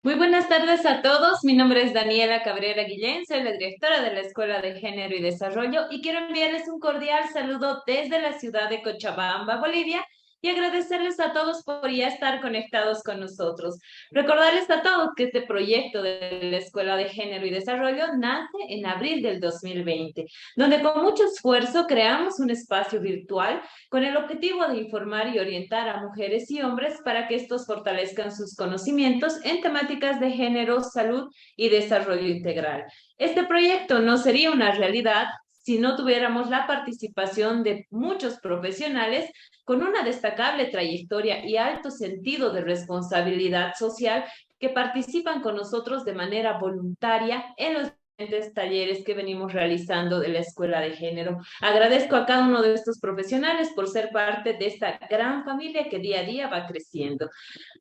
Muy buenas tardes a todos. Mi nombre es Daniela Cabrera Guillén, soy la directora de la Escuela de Género y Desarrollo y quiero enviarles un cordial saludo desde la ciudad de Cochabamba, Bolivia, y agradecerles a todos por ya estar conectados con nosotros. Recordarles a todos que este proyecto de la Escuela de Género y Desarrollo nace en abril del 2020, donde con mucho esfuerzo creamos un espacio virtual con el objetivo de informar y orientar a mujeres y hombres para que estos fortalezcan sus conocimientos en temáticas de género, salud y desarrollo integral. Este proyecto no sería una realidad si no tuviéramos la participación de muchos profesionales con una destacable trayectoria y alto sentido de responsabilidad social que participan con nosotros de manera voluntaria en los diferentes talleres que venimos realizando de la Escuela de Género. Agradezco a cada uno de estos profesionales por ser parte de esta gran familia que día a día va creciendo.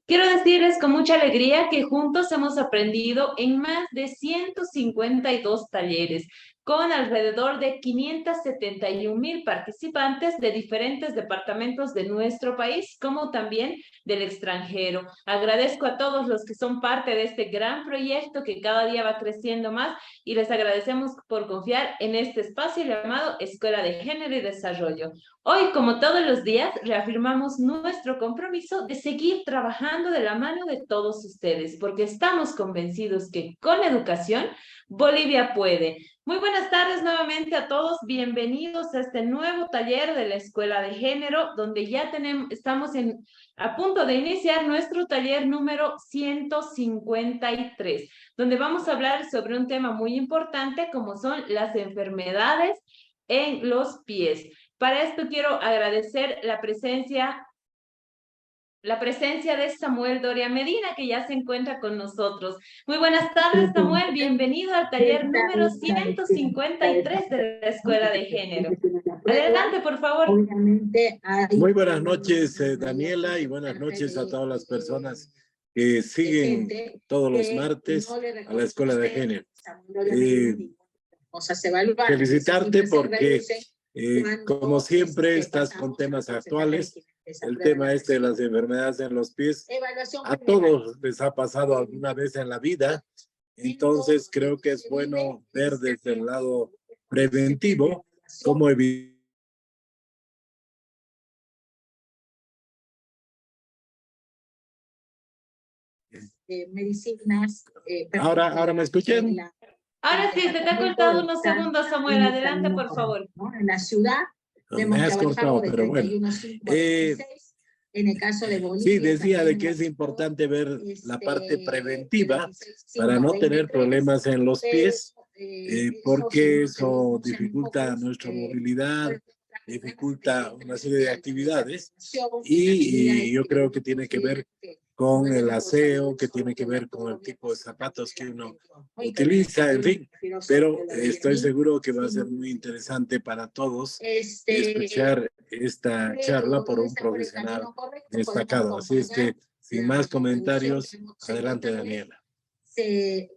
Quiero decirles con mucha alegría que juntos hemos aprendido en más de 152 talleres, con alrededor de 571,000 participantes de diferentes departamentos de nuestro país, como también del extranjero. Agradezco a todos los que son parte de este gran proyecto que cada día va creciendo más y les agradecemos por confiar en este espacio llamado Escuela de Género y Desarrollo. Hoy, como todos los días, reafirmamos nuestro compromiso de seguir trabajando de la mano de todos ustedes, porque estamos convencidos que con educación Bolivia puede. Muy buenas tardes nuevamente a todos. Bienvenidos a este nuevo taller de la Escuela de Género, donde ya estamos a punto de iniciar nuestro taller número 153, donde vamos a hablar sobre un tema muy importante como son las enfermedades en los pies. Para esto quiero agradecer la presencia de Samuel Doria Medina, que ya se encuentra con nosotros. Muy buenas tardes, Samuel. Bienvenido al taller número 153 de la Escuela de Género. Adelante, por favor. Muy buenas noches, Daniela, y buenas noches a todas las personas que siguen todos los martes a la Escuela de Género. Felicitarte porque, como siempre, estás con temas actuales. El tema este de las enfermedades en los pies, a todos les ha pasado alguna vez en la vida. Entonces, creo que es bueno ver desde el lado preventivo cómo evitar medicinas. Ahora me escuchan. Ahora sí, se te ha cortado unos segundos, Samuel. Adelante, por favor. En la ciudad me has cortado, pero bueno. En el caso de Bolivia, sí, decía de que es importante ver la parte preventiva para no tener problemas en los pies, porque eso dificulta nuestra movilidad, dificulta una serie de actividades y yo creo que tiene que ver con el aseo, que tiene que ver con el tipo de zapatos que uno utiliza, en fin. Pero estoy seguro que va a ser muy interesante para todos escuchar esta charla por un profesional destacado. Así es que, sin más comentarios, adelante, Daniela.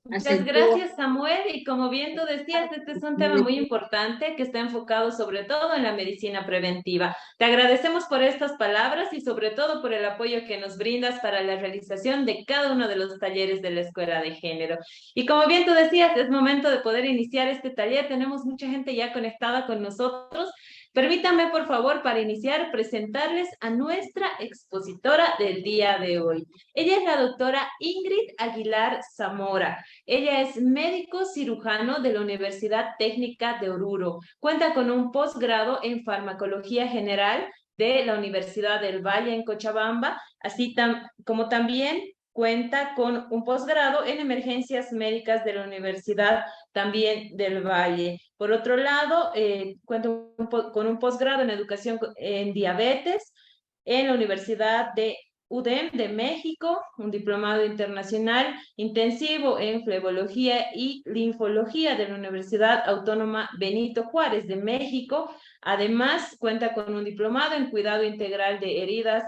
Muchas gracias, Samuel. Y como bien tú decías, este es un tema muy importante que está enfocado sobre todo en la medicina preventiva. Te agradecemos por estas palabras y sobre todo por el apoyo que nos brindas para la realización de cada uno de los talleres de la Escuela de Género. Y como bien tú decías, es momento de poder iniciar este taller. Tenemos mucha gente ya conectada con nosotros. Permítanme, por favor, para iniciar, presentarles a nuestra expositora del día de hoy. Ella es la doctora Ingrid Aguilar Zamora. Ella es médico cirujano de la Universidad Técnica de Oruro. Cuenta con un posgrado en farmacología general de la Universidad del Valle en Cochabamba, así como también cuenta con un posgrado en emergencias médicas de la Universidad también del Valle. Por otro lado, cuenta con un posgrado en educación en diabetes en la Universidad de UDEM de México, un diplomado internacional intensivo en flebología y linfología de la Universidad Autónoma Benito Juárez de México. Además, cuenta con un diplomado en cuidado integral de heridas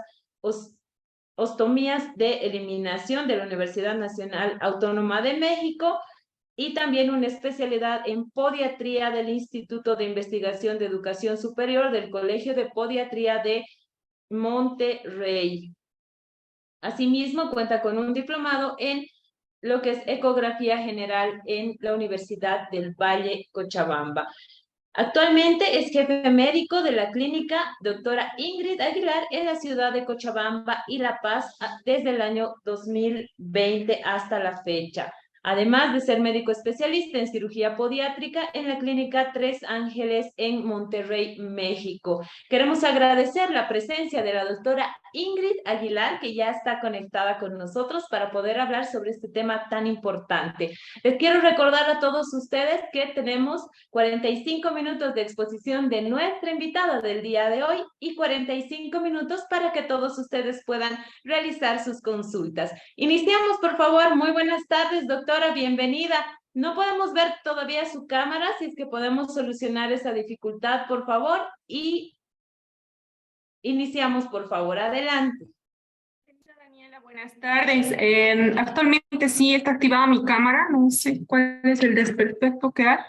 ostomías de eliminación de la Universidad Nacional Autónoma de México y también una especialidad en podiatría del Instituto de Investigación de Educación Superior del Colegio de Podiatría de Monterrey. Asimismo, cuenta con un diplomado en lo que es ecografía general en la Universidad del Valle, Cochabamba. Actualmente es jefe médico de la clínica doctora Ingrid Aguilar en la ciudad de Cochabamba y La Paz desde el año 2020 hasta la fecha. Además de ser médico especialista en cirugía podiátrica en la clínica Tres Ángeles en Monterrey, México. Queremos agradecer la presencia de la doctora Ingrid Aguilar, que ya está conectada con nosotros para poder hablar sobre este tema tan importante. Les quiero recordar a todos ustedes que tenemos 45 minutos de exposición de nuestra invitada del día de hoy y 45 minutos para que todos ustedes puedan realizar sus consultas. Iniciamos, por favor. Muy buenas tardes, doctora, bienvenida. No podemos ver todavía su cámara, si es que podemos solucionar esa dificultad, por favor, y iniciamos, por favor. Adelante. Daniela, buenas tardes. Actualmente sí está activada mi cámara, no sé cuál es el desperfecto que hay.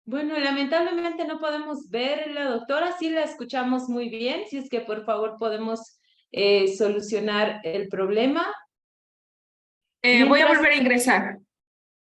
Bueno, lamentablemente no podemos ver la doctora, sí la escuchamos muy bien, si es que por favor podemos solucionar el problema. Voy a volver a ingresar.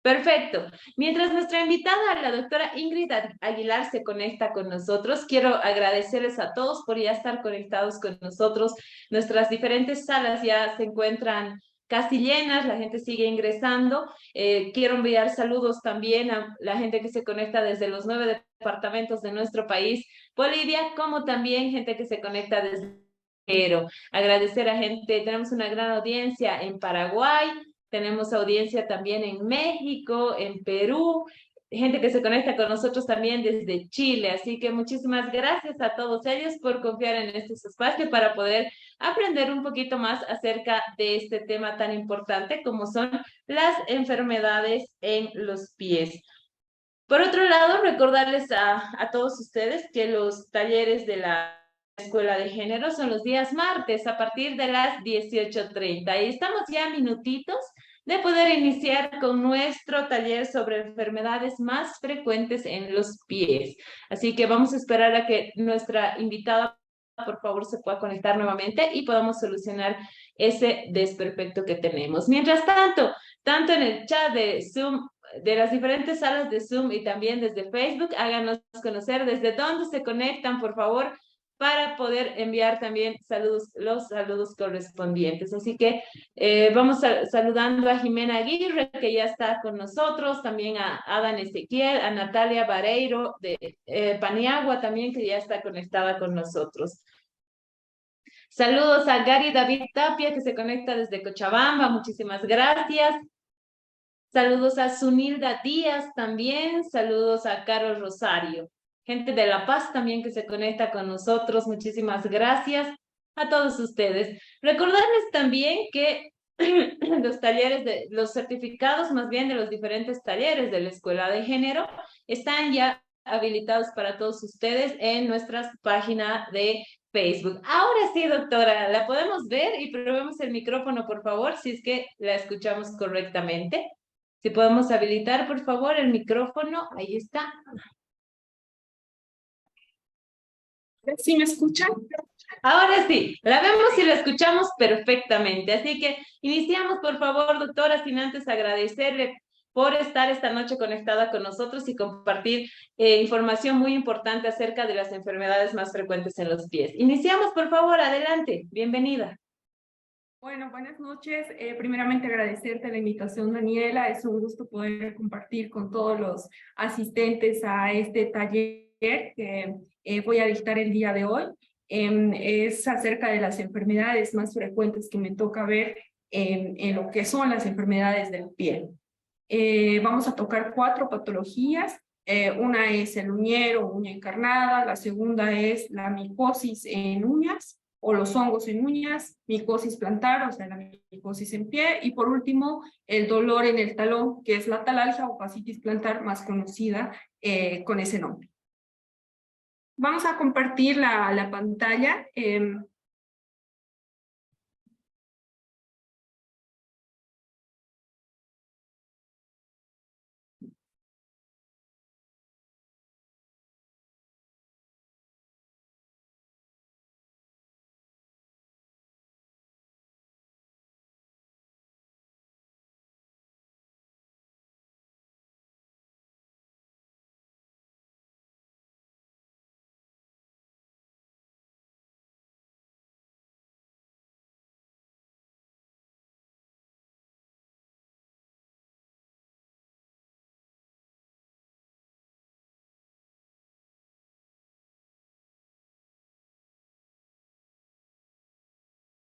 Perfecto. Mientras nuestra invitada, la doctora Ingrid Aguilar, se conecta con nosotros, quiero agradecerles a todos por ya estar conectados con nosotros. Nuestras diferentes salas ya se encuentran casi llenas, la gente sigue ingresando. Quiero enviar saludos también a la gente que se conecta desde los 9 departamentos de nuestro país, Bolivia, como también gente que se conecta desde Pero agradecer a gente, tenemos una gran audiencia en Paraguay, tenemos audiencia también en México, en Perú, gente que se conecta con nosotros también desde Chile. Así que muchísimas gracias a todos ellos por confiar en este espacio para poder aprender un poquito más acerca de este tema tan importante como son las enfermedades en los pies. Por otro lado, recordarles a todos ustedes que los talleres de la Escuela de Género son los días martes a partir de las 18:30 y estamos ya a minutitos de poder iniciar con nuestro taller sobre enfermedades más frecuentes en los pies. Así que vamos a esperar a que nuestra invitada, por favor, se pueda conectar nuevamente y podamos solucionar ese desperfecto que tenemos. Mientras tanto, tanto en el chat de Zoom, de las diferentes salas de Zoom y también desde Facebook, háganos conocer desde dónde se conectan, por favor, para poder enviar también saludos, los saludos correspondientes. Así que vamos saludando a Jimena Aguirre, que ya está con nosotros, también a Adán Ezequiel, a Natalia Vareiro de Paniagua también, que ya está conectada con nosotros. Saludos a Gary David Tapia, que se conecta desde Cochabamba, muchísimas gracias. Saludos a Sunilda Díaz también, saludos a Carlos Rosario. Gente de La Paz también que se conecta con nosotros, muchísimas gracias a todos ustedes. Recordarles también que los talleres, los certificados más bien de los diferentes talleres de la Escuela de Género están ya habilitados para todos ustedes en nuestra página de Facebook. Ahora sí, doctora, ¿la podemos ver? Y probemos el micrófono, por favor, si es que la escuchamos correctamente. Si podemos habilitar, por favor, el micrófono. Ahí está. ¿Sí me escuchan? Ahora sí, la vemos y la escuchamos perfectamente. Así que iniciamos, por favor, doctora, sin antes agradecerle por estar esta noche conectada con nosotros y compartir información muy importante acerca de las enfermedades más frecuentes en los pies. Iniciamos, por favor, adelante. Bienvenida. Bueno, buenas noches. Primeramente agradecerte la invitación, Daniela. Es un gusto poder compartir con todos los asistentes a este taller que voy a dictar el día de hoy. Es acerca de las enfermedades más frecuentes que me toca ver en lo que son las enfermedades del pie. Vamos a tocar 4 patologías. Una es el uñero o uña encarnada, la segunda es la micosis en uñas o los hongos en uñas, micosis plantar, o sea, la micosis en pie, y por último, el dolor en el talón, que es la talalgia o fascitis plantar más conocida con ese nombre. Vamos a compartir la pantalla.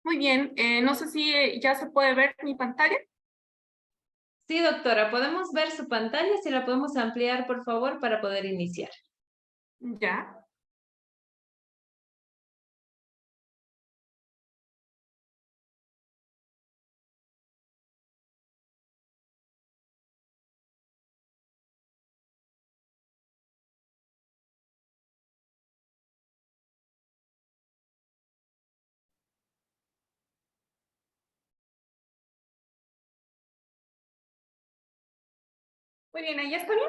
Muy bien, no sé si ya se puede ver mi pantalla. Sí, doctora, podemos ver su pantalla, si la podemos ampliar, por favor, para poder iniciar. Ya. Muy bien, ¿ahí está bien?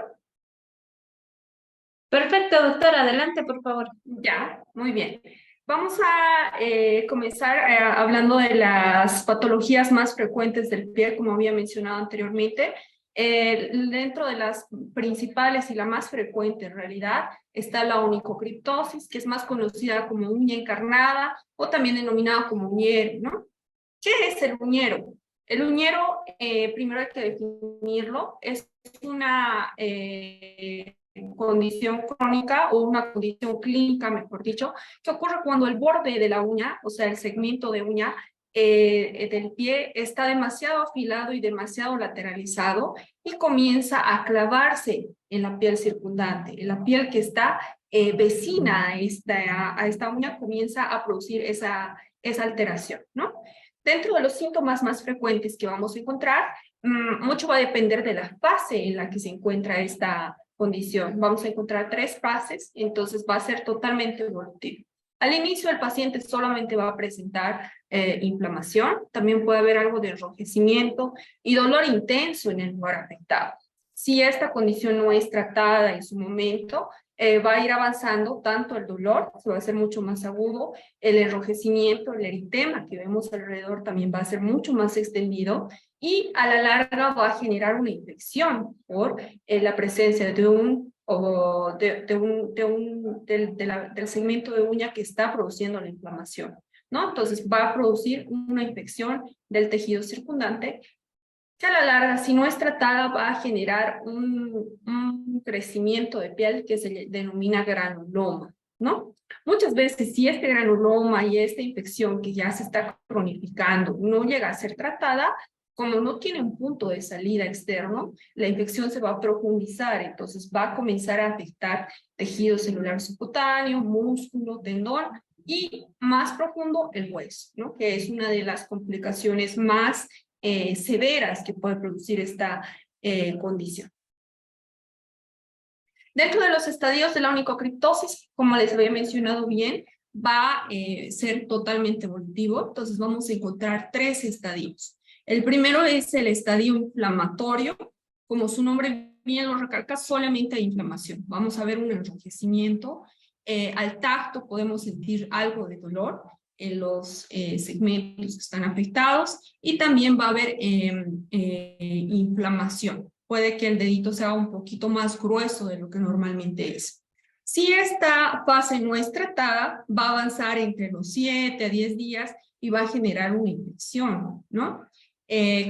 Perfecto, doctora, adelante, por favor. Ya, muy bien. Vamos a comenzar hablando de las patologías más frecuentes del pie, como había mencionado anteriormente. Dentro de las principales y la más frecuente en realidad está la onicocriptosis, que es más conocida como uña encarnada o también denominada como uñero, ¿no? ¿Qué es el uñero? El uñero, primero hay que definirlo, es una condición crónica o una condición clínica, mejor dicho, que ocurre cuando el borde de la uña, o sea, el segmento de uña del pie está demasiado afilado y demasiado lateralizado y comienza a clavarse en la piel circundante, en la piel que está vecina a esta uña comienza a producir esa alteración, ¿no? Dentro de los síntomas más frecuentes que vamos a encontrar, mucho va a depender de la fase en la que se encuentra esta condición. Vamos a encontrar 3 fases, entonces va a ser totalmente evolutivo. Al inicio el paciente solamente va a presentar inflamación, también puede haber algo de enrojecimiento y dolor intenso en el lugar afectado. Si esta condición no es tratada en su momento, va a ir avanzando tanto el dolor, se va a hacer mucho más agudo, el enrojecimiento, el eritema que vemos alrededor también va a ser mucho más extendido y a la larga va a generar una infección por la presencia del segmento de uña que está produciendo la inflamación, ¿no? Entonces va a producir una infección del tejido circundante que a la larga, si no es tratada, va a generar un crecimiento de piel que se denomina granuloma, ¿no? Muchas veces, si este granuloma y esta infección que ya se está cronificando no llega a ser tratada, como no tiene un punto de salida externo, la infección se va a profundizar, entonces va a comenzar a afectar tejido celular subcutáneo, músculo, tendón y más profundo el hueso, ¿no? Que es una de las complicaciones más severas que puede producir esta condición. Dentro de los estadios de la onicocriptosis, como les había mencionado bien, va a ser totalmente evolutivo, entonces vamos a encontrar 3 estadios. El primero es el estadio inflamatorio, como su nombre bien lo recalca, solamente hay inflamación. Vamos a ver un enrojecimiento, al tacto podemos sentir algo de dolor en los segmentos que están afectados y también va a haber inflamación. Puede que el dedito sea un poquito más grueso de lo que normalmente es. Si esta fase no es tratada, va a avanzar entre los 7 a 10 días y va a generar una infección, ¿no?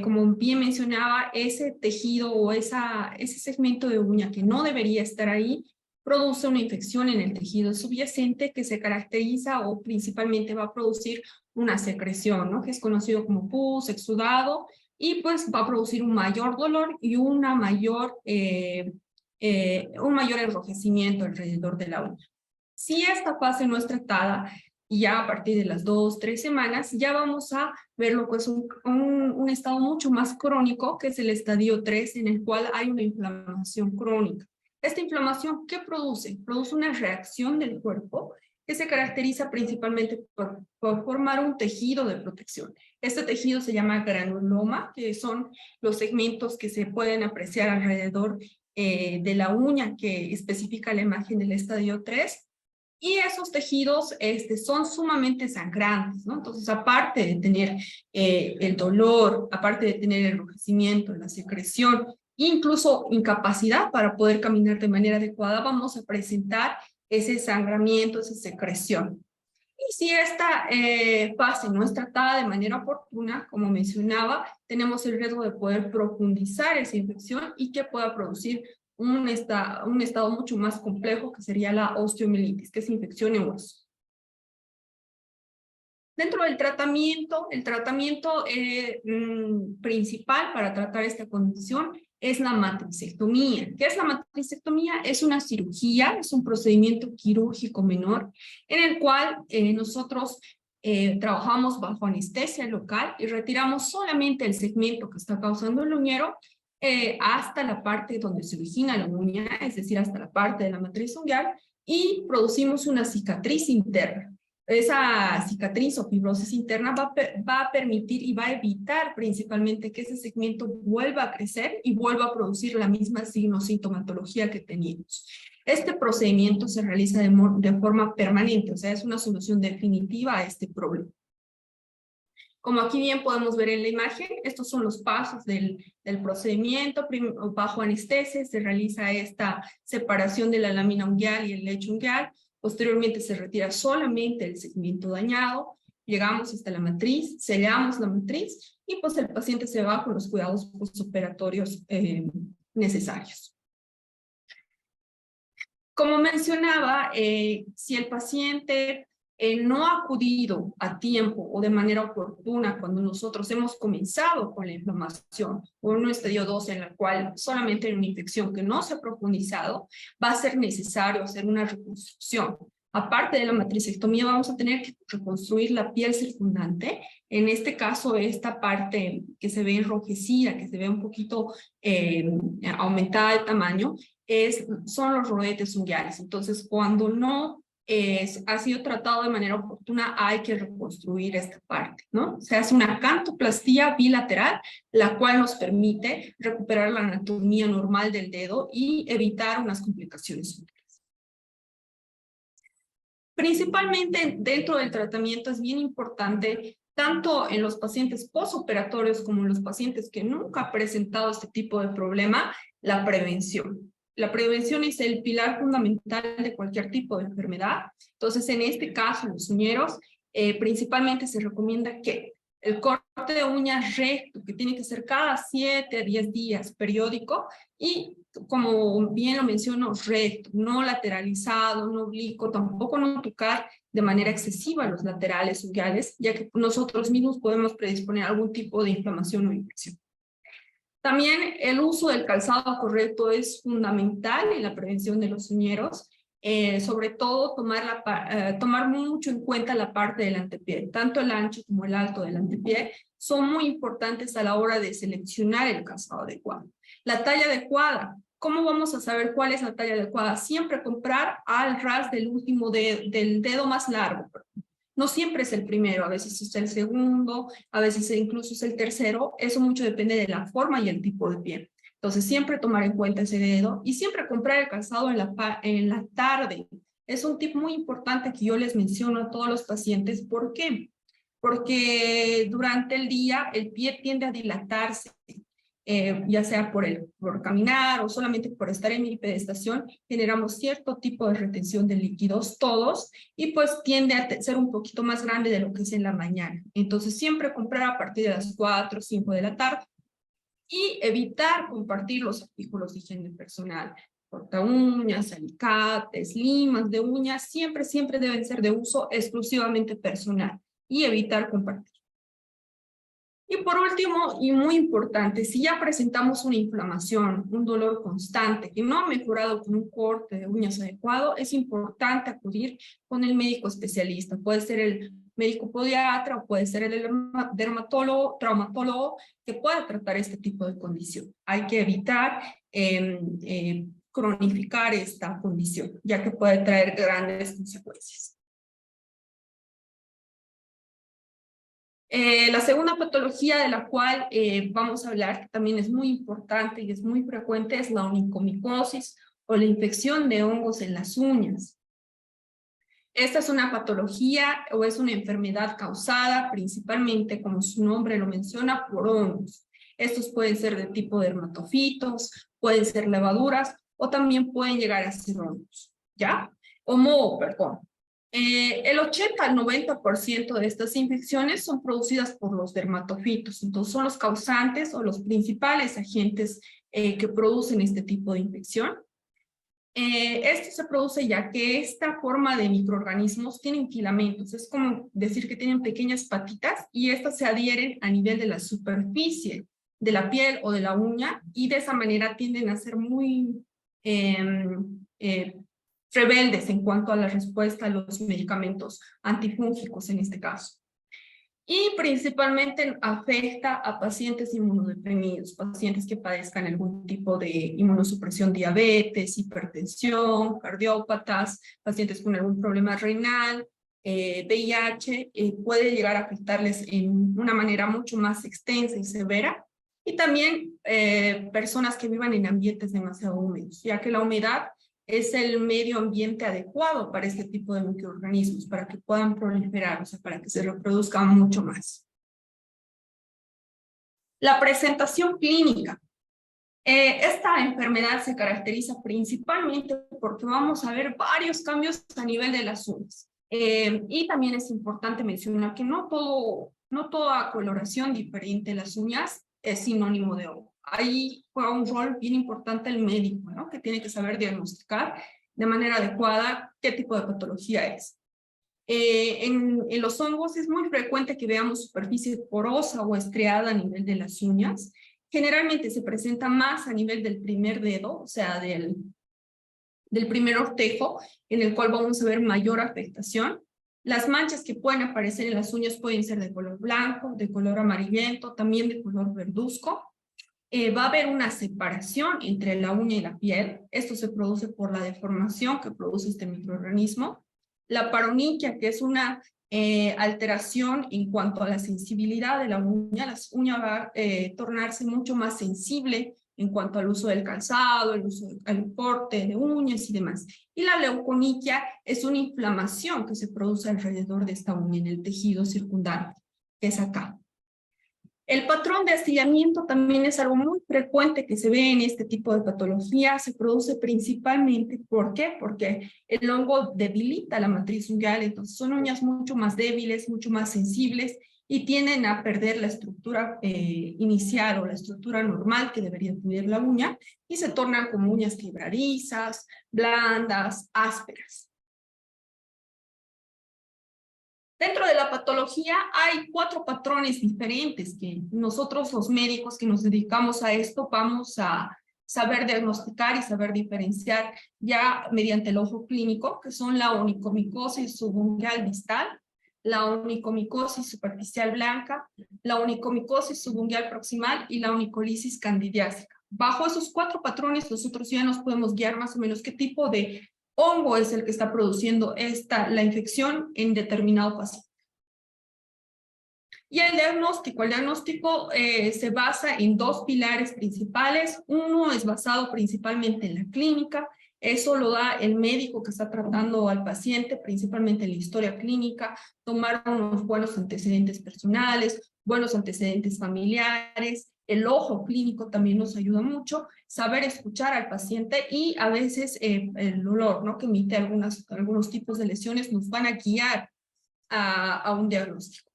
Como bien mencionaba, ese tejido o ese segmento de uña que no debería estar ahí, produce una infección en el tejido subyacente que se caracteriza o principalmente va a producir una secreción, ¿no? Que es conocido como pus, exudado, y pues va a producir un mayor dolor y un mayor enrojecimiento alrededor de la uña. Si esta fase no es tratada, y ya a partir de las 2, 3 semanas, ya vamos a ver lo que es un estado mucho más crónico, que es el estadio 3, en el cual hay una inflamación crónica. Esta inflamación, ¿qué produce? Produce una reacción del cuerpo que se caracteriza principalmente por formar un tejido de protección. Este tejido se llama granuloma, que son los segmentos que se pueden apreciar alrededor de la uña que especifica la imagen del estadio 3. Y esos tejidos son sumamente sangrantes, ¿no? Entonces, aparte de tener el dolor, aparte de tener el enrojecimiento, la secreción, incluso incapacidad para poder caminar de manera adecuada, vamos a presentar ese sangramiento, esa secreción. Y si esta fase no es tratada de manera oportuna, como mencionaba, tenemos el riesgo de poder profundizar esa infección y que pueda producir un estado mucho más complejo que sería la osteomielitis, que es infección en hueso. Dentro del tratamiento, el tratamiento principal para tratar esta condición es la matricectomía. ¿Qué es la matricectomía? Es una cirugía, es un procedimiento quirúrgico menor en el cual nosotros trabajamos bajo anestesia local y retiramos solamente el segmento que está causando el uñero hasta la parte donde se origina la uña, es decir, hasta la parte de la matriz unguial, y producimos una cicatriz interna. Esa cicatriz o fibrosis interna va a permitir y va a evitar principalmente que ese segmento vuelva a crecer y vuelva a producir la misma sintomatología que teníamos. Este procedimiento se realiza de forma permanente, o sea, es una solución definitiva a este problema. Como aquí bien podemos ver en la imagen, estos son los pasos del procedimiento. Bajo anestesia se realiza esta separación de la lámina unguial y el lecho unguial. Posteriormente se retira solamente el segmento dañado. Llegamos hasta la matriz, sellamos la matriz y pues el paciente se va con los cuidados postoperatorios necesarios. Como mencionaba, si el paciente no ha acudido a tiempo o de manera oportuna cuando nosotros hemos comenzado con la inflamación o en un estadio 2 en la cual solamente hay una infección que no se ha profundizado, va a ser necesario hacer una reconstrucción. Aparte de la matricectomía, vamos a tener que reconstruir la piel circundante. En este caso, esta parte que se ve enrojecida, que se ve un poquito aumentada de tamaño, son los rodetes unguiales. Entonces, cuando no ha sido tratado de manera oportuna, hay que reconstruir esta parte, ¿no? Se hace una cantoplastía bilateral, la cual nos permite recuperar la anatomía normal del dedo y evitar unas complicaciones. Principalmente dentro del tratamiento es bien importante, tanto en los pacientes postoperatorios como en los pacientes que nunca han presentado este tipo de problema, la prevención. La prevención es el pilar fundamental de cualquier tipo de enfermedad. Entonces, en este caso, en los uñeros, principalmente se recomienda que el corte de uñas recto, que tiene que ser cada 7 a 10 días, periódico, y como bien lo menciono, recto, no lateralizado, no oblicuo, tampoco no tocar de manera excesiva los laterales unguiales, ya que nosotros mismos podemos predisponer a algún tipo de inflamación o infección. También el uso del calzado correcto es fundamental en la prevención de los uñeros, sobre todo tomar mucho en cuenta la parte del antepié, tanto el ancho como el alto del antepié son muy importantes a la hora de seleccionar el calzado adecuado. La talla adecuada, ¿cómo vamos a saber cuál es la talla adecuada? Siempre comprar al ras del último del dedo más largo. No siempre es el primero, a veces es el segundo, a veces incluso es el tercero. Eso mucho depende de la forma y el tipo de pie. Entonces, siempre tomar en cuenta ese dedo y siempre comprar el calzado en la tarde. Es un tip muy importante que yo les menciono a todos los pacientes. ¿Por qué? Porque durante el día el pie tiende a dilatarse. Ya sea por caminar o solamente por estar en bipedestación, generamos cierto tipo de retención de líquidos todos y pues tiende a ser un poquito más grande de lo que es en la mañana. Entonces siempre comprar a partir de las 4 o 5 de la tarde y evitar compartir los artículos de higiene personal. Corta uñas, alicates, limas de uñas, siempre deben ser de uso exclusivamente personal y evitar compartir. Y por último, y muy importante, si ya presentamos una inflamación, un dolor constante que no ha mejorado con un corte de uñas adecuado, es importante acudir con el médico especialista. Puede ser el médico podiatra o puede ser el dermatólogo, traumatólogo, que pueda tratar este tipo de condición. Hay que evitar cronificar esta condición, ya que puede traer grandes consecuencias. La segunda patología de la cual vamos a hablar, que también es muy importante y es muy frecuente, es la onicomicosis o la infección de hongos en las uñas. Esta es una patología o es una enfermedad causada principalmente, como su nombre lo menciona, por hongos. Estos pueden ser de tipo dermatofitos, pueden ser levaduras o también pueden llegar a ser hongos, ¿ya? O moho, perdón. El 80 al 90% de estas infecciones son producidas por los dermatofitos, entonces son los causantes o los principales agentes que producen este tipo de infección. Esto se produce ya que esta forma de microorganismos tienen filamentos, es como decir que tienen pequeñas patitas y estas se adhieren a nivel de la superficie de la piel o de la uña y de esa manera tienden a ser muy rebeldes en cuanto a la respuesta a los medicamentos antifúngicos en este caso. Y principalmente afecta a pacientes inmunodeprimidos, pacientes que padezcan algún tipo de inmunosupresión, diabetes, hipertensión, cardiópatas, pacientes con algún problema renal, VIH, puede llegar a afectarles en una manera mucho más extensa y severa. Y también personas que vivan en ambientes demasiado húmedos, ya que la humedad es el medio ambiente adecuado para este tipo de microorganismos, para que puedan proliferar, o sea, para que se reproduzcan mucho más. La presentación clínica. Esta enfermedad se caracteriza principalmente porque vamos a ver varios cambios a nivel de las uñas. Y también es importante mencionar que no toda coloración diferente de las uñas es sinónimo de hongo. Ahí juega un rol bien importante el médico, ¿no? Que tiene que saber diagnosticar de manera adecuada qué tipo de patología es. En los hongos es muy frecuente que veamos superficie porosa o estriada a nivel de las uñas. Generalmente se presenta más a nivel del primer dedo, o sea, del primer ortejo, en el cual vamos a ver mayor afectación. Las manchas que pueden aparecer en las uñas pueden ser de color blanco, de color amarillento, también de color verduzco. Va a haber una separación entre la uña y la piel. Esto se produce por la deformación que produce este microorganismo. La paronychia, que es una alteración en cuanto a la sensibilidad de la uña. La uña va a tornarse mucho más sensible en cuanto al uso del calzado, el uso del corte de uñas y demás. Y la leuconychia es una inflamación que se produce alrededor de esta uña en el tejido circundante, que es acá. El patrón de astillamiento también es algo muy frecuente que se ve en este tipo de patología. Se produce principalmente, ¿por qué? Porque el hongo debilita la matriz unguial, entonces son uñas mucho más débiles, mucho más sensibles y tienden a perder la estructura inicial o la estructura normal que debería tener la uña y se tornan como uñas quebradizas, blandas, ásperas. Dentro de la patología hay 4 patrones diferentes que nosotros los médicos que nos dedicamos a esto vamos a saber diagnosticar y saber diferenciar ya mediante el ojo clínico, que son la onicomicosis subungual distal, la onicomicosis superficial blanca, la onicomicosis subungual proximal y la onicolisis candidiásica. Bajo esos 4 patrones nosotros ya nos podemos guiar más o menos qué tipo de hongo es el que está produciendo la infección en determinado paciente. Y el diagnóstico se basa en 2 pilares principales. Uno es basado principalmente en la clínica. Eso lo da el médico que está tratando al paciente, principalmente en la historia clínica, tomar unos buenos antecedentes personales, buenos antecedentes familiares. El ojo clínico también nos ayuda mucho, saber escuchar al paciente y a veces el olor, ¿no? Que emite algunos tipos de lesiones nos van a guiar a un diagnóstico.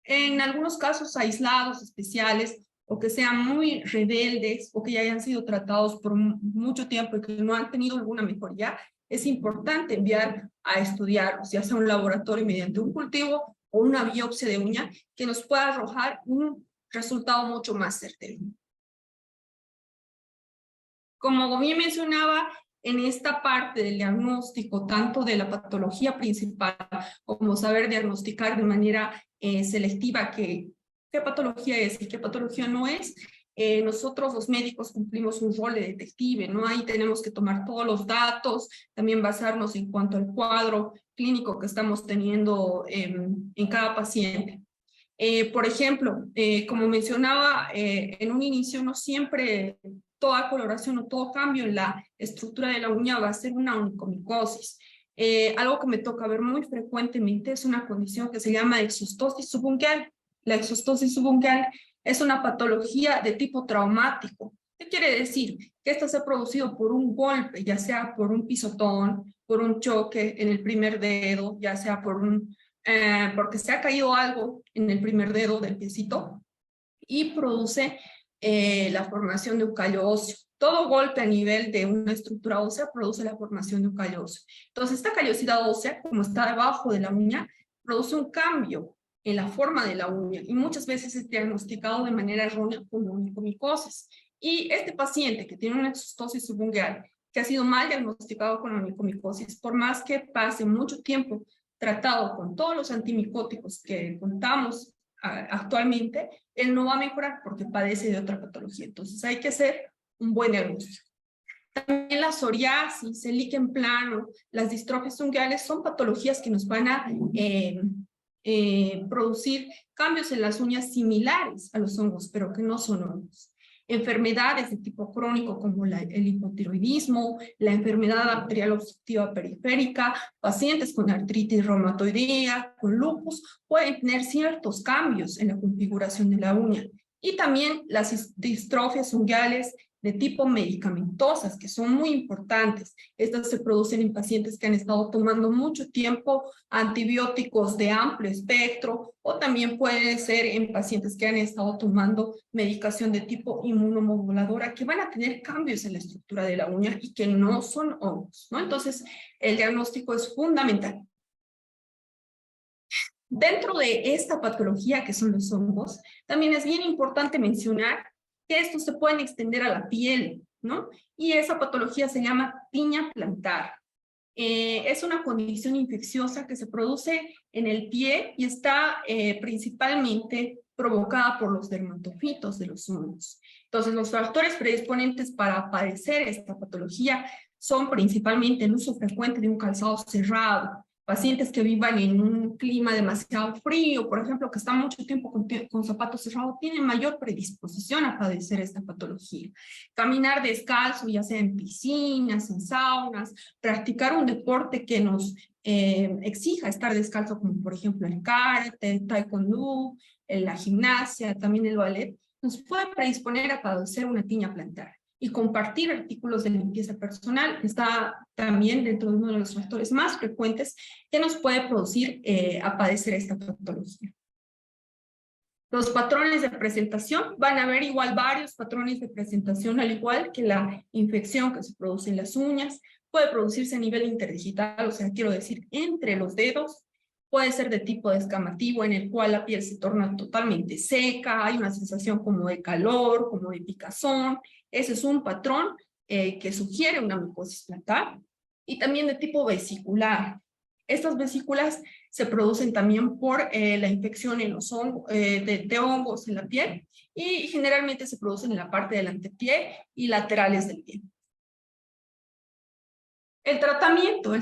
En algunos casos aislados, especiales, o que sean muy rebeldes, o que ya hayan sido tratados por mucho tiempo y que no han tenido alguna mejoría, es importante enviar a estudiar, ya sea un laboratorio mediante un cultivo o una biopsia de uña, que nos pueda arrojar un resultado mucho más certero. Como bien mencionaba, en esta parte del diagnóstico, tanto de la patología principal como saber diagnosticar de manera selectiva qué patología es y qué patología no es, nosotros los médicos cumplimos un rol de detective, ¿no? Ahí tenemos que tomar todos los datos, también basarnos en cuanto al cuadro clínico que estamos teniendo en cada paciente. Por ejemplo, como mencionaba en un inicio, no siempre toda coloración o todo cambio en la estructura de la uña va a ser una onicomicosis. Algo que me toca ver muy frecuentemente es una condición que se llama exostosis subungual. La exostosis subungual es una patología de tipo traumático. ¿Qué quiere decir? Que esta se ha producido por un golpe, ya sea por un pisotón, por un choque en el primer dedo, ya sea porque se ha caído algo en el primer dedo del piecito y produce la formación de un callo óseo. todo golpe a nivel de una estructura ósea produce la formación de un callo óseo. Entonces, esta callosidad ósea, como está debajo de la uña, produce un cambio en la forma de la uña y muchas veces es diagnosticado de manera errónea como onicomicosis. Y este paciente que tiene una exostosis subungueal, que ha sido mal diagnosticado con onicomicosis, por más que pase mucho tiempo tratado con todos los antimicóticos que contamos actualmente, él no va a mejorar porque padece de otra patología. Entonces hay que hacer un buen diagnóstico. También la psoriasis, el líquen plano, las distrofias ungueales son patologías que nos van a producir cambios en las uñas similares a los hongos, pero que no son hongos. Enfermedades de tipo crónico como el hipotiroidismo, la enfermedad bacterial obstructiva periférica, pacientes con artritis reumatoidea, con lupus, pueden tener ciertos cambios en la configuración de la uña. Y también las distrofias ungueales de tipo medicamentosas, que son muy importantes. Estas se producen en pacientes que han estado tomando mucho tiempo antibióticos de amplio espectro, o también puede ser en pacientes que han estado tomando medicación de tipo inmunomoduladora, que van a tener cambios en la estructura de la uña y que no son hongos, ¿no? Entonces, el diagnóstico es fundamental. Dentro de esta patología que son los hongos, también es bien importante mencionar que estos se pueden extender a la piel, ¿no? Y esa patología se llama tiña plantar. Es una condición infecciosa que se produce en el pie y está principalmente provocada por los dermatofitos de los hongos. Entonces, los factores predisponentes para padecer esta patología son principalmente el uso frecuente de un calzado cerrado, pacientes que vivan en un clima demasiado frío, por ejemplo, que están mucho tiempo con zapatos cerrados, tienen mayor predisposición a padecer esta patología. Caminar descalzo, ya sea en piscinas, en saunas, practicar un deporte que nos exija estar descalzo, como por ejemplo el karate, el taekwondo, la gimnasia, también el ballet, nos puede predisponer a padecer una tiña plantar. Y compartir artículos de limpieza personal está también dentro de uno de los factores más frecuentes que nos puede producir a padecer esta patología. Los patrones de presentación, van a haber igual varios patrones de presentación, al igual que la infección que se produce en las uñas, puede producirse a nivel interdigital, o sea, quiero decir, entre los dedos, puede ser de tipo descamativo, en el cual la piel se torna totalmente seca, hay una sensación como de calor, como de picazón. Ese es un patrón que sugiere una micosis plantar. Y también de tipo vesicular. Estas vesículas se producen también por la infección en los hongos, de hongos en la piel, y generalmente se producen en la parte del antepié y laterales del pie. El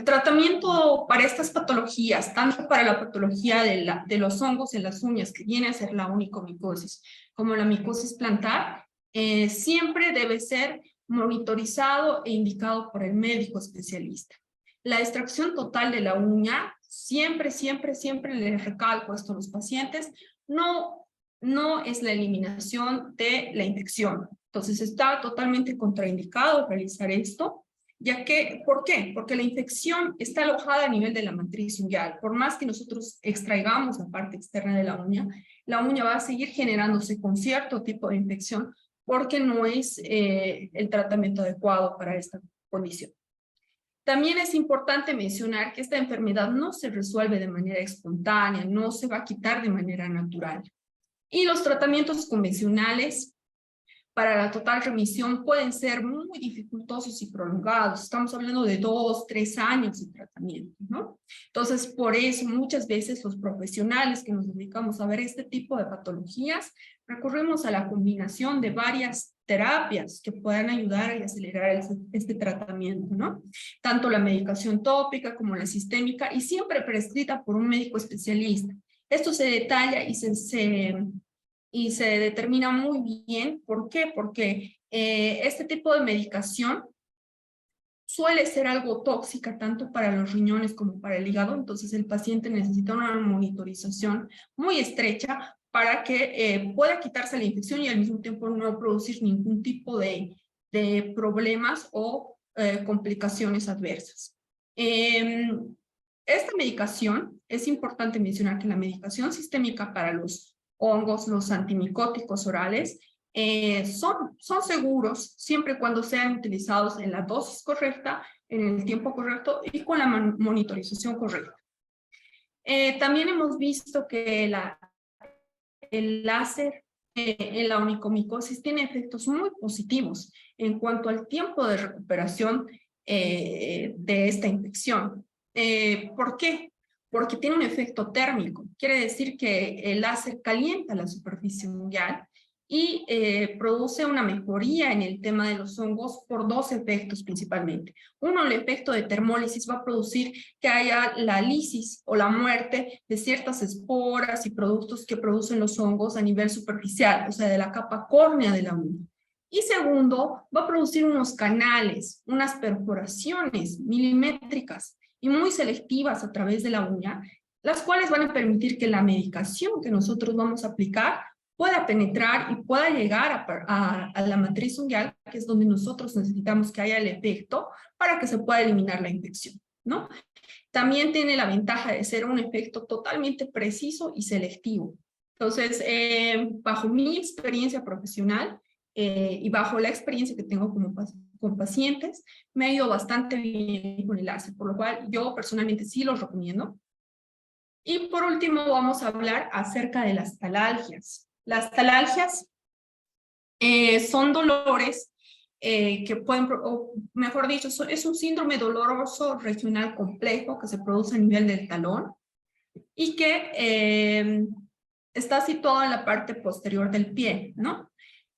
tratamiento para estas patologías, tanto para la patología de los hongos en las uñas, que viene a ser la onicomicosis, como la micosis plantar, siempre debe ser monitorizado e indicado por el médico especialista. La extracción total de la uña, siempre les recalco esto a los pacientes, no es la eliminación de la infección. Entonces está totalmente contraindicado realizar esto. Ya que, ¿por qué? Porque la infección está alojada a nivel de la matriz ungueal. Por más que nosotros extraigamos la parte externa de la uña va a seguir generándose con cierto tipo de infección porque no es el tratamiento adecuado para esta condición. También es importante mencionar que esta enfermedad no se resuelve de manera espontánea, no se va a quitar de manera natural. Y los tratamientos convencionales para la total remisión pueden ser muy dificultosos y prolongados. Estamos hablando de 2, 3 años de tratamiento, ¿no? Entonces, por eso muchas veces los profesionales que nos dedicamos a ver este tipo de patologías, recurrimos a la combinación de varias terapias que puedan ayudar y acelerar este tratamiento, ¿no? Tanto la medicación tópica como la sistémica, y siempre prescrita por un médico especialista. Esto se detalla y se determina muy bien. ¿Por qué? Porque este tipo de medicación suele ser algo tóxica tanto para los riñones como para el hígado, entonces el paciente necesita una monitorización muy estrecha para que pueda quitarse la infección y al mismo tiempo no producir ningún tipo de problemas o complicaciones adversas. Esta medicación, es importante mencionar que la medicación sistémica para los hongos, los antimicóticos orales, son seguros siempre y cuando sean utilizados en la dosis correcta, en el tiempo correcto y con la monitorización correcta. También hemos visto que el láser en la onicomicosis tiene efectos muy positivos en cuanto al tiempo de recuperación de esta infección. ¿Por qué? Porque tiene un efecto térmico. Quiere decir que el láser calienta la superficie unguial y produce una mejoría en el tema de los hongos por dos efectos principalmente. Uno, el efecto de termólisis va a producir que haya la lisis o la muerte de ciertas esporas y productos que producen los hongos a nivel superficial, o sea, de la capa córnea de la uña. Y segundo, va a producir unos canales, unas perforaciones milimétricas y muy selectivas a través de la uña, las cuales van a permitir que la medicación que nosotros vamos a aplicar pueda penetrar y pueda llegar a la matriz unguial, que es donde nosotros necesitamos que haya el efecto para que se pueda eliminar la infección, ¿no? También tiene la ventaja de ser un efecto totalmente preciso y selectivo. Entonces, bajo mi experiencia profesional y bajo la experiencia que tengo con pacientes, me ha ido bastante bien con el láser, por lo cual yo personalmente sí los recomiendo. Y por último vamos a hablar acerca de las talalgias. Las talalgias son dolores que pueden, o mejor dicho, es un síndrome doloroso regional complejo que se produce a nivel del talón y que está situado en la parte posterior del pie, ¿no?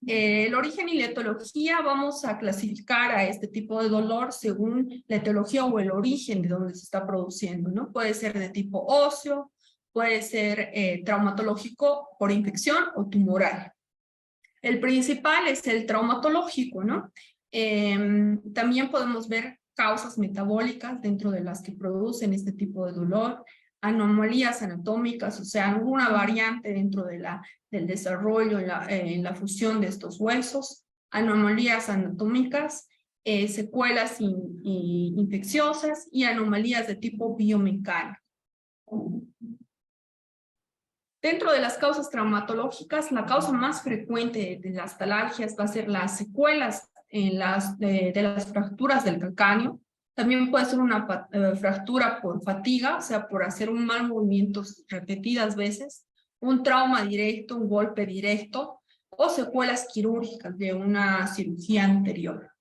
El origen y la etiología, vamos a clasificar a este tipo de dolor según la etiología o el origen de donde se está produciendo, ¿no? Puede ser de tipo óseo, puede ser traumatológico por infección o tumoral. El principal es el traumatológico, ¿no? También podemos ver causas metabólicas dentro de las que producen este tipo de dolor, anomalías anatómicas, o sea, alguna variante dentro de del desarrollo en la fusión de estos huesos, anomalías anatómicas, secuelas infecciosas y anomalías de tipo biomecánico. Dentro de las causas traumatológicas, la causa más frecuente de las talalgias va a ser las secuelas de las fracturas del calcáneo. También puede ser una fractura por fatiga, o sea, por hacer un mal movimiento repetidas veces, un trauma directo, un golpe directo, o secuelas quirúrgicas de una cirugía anterior.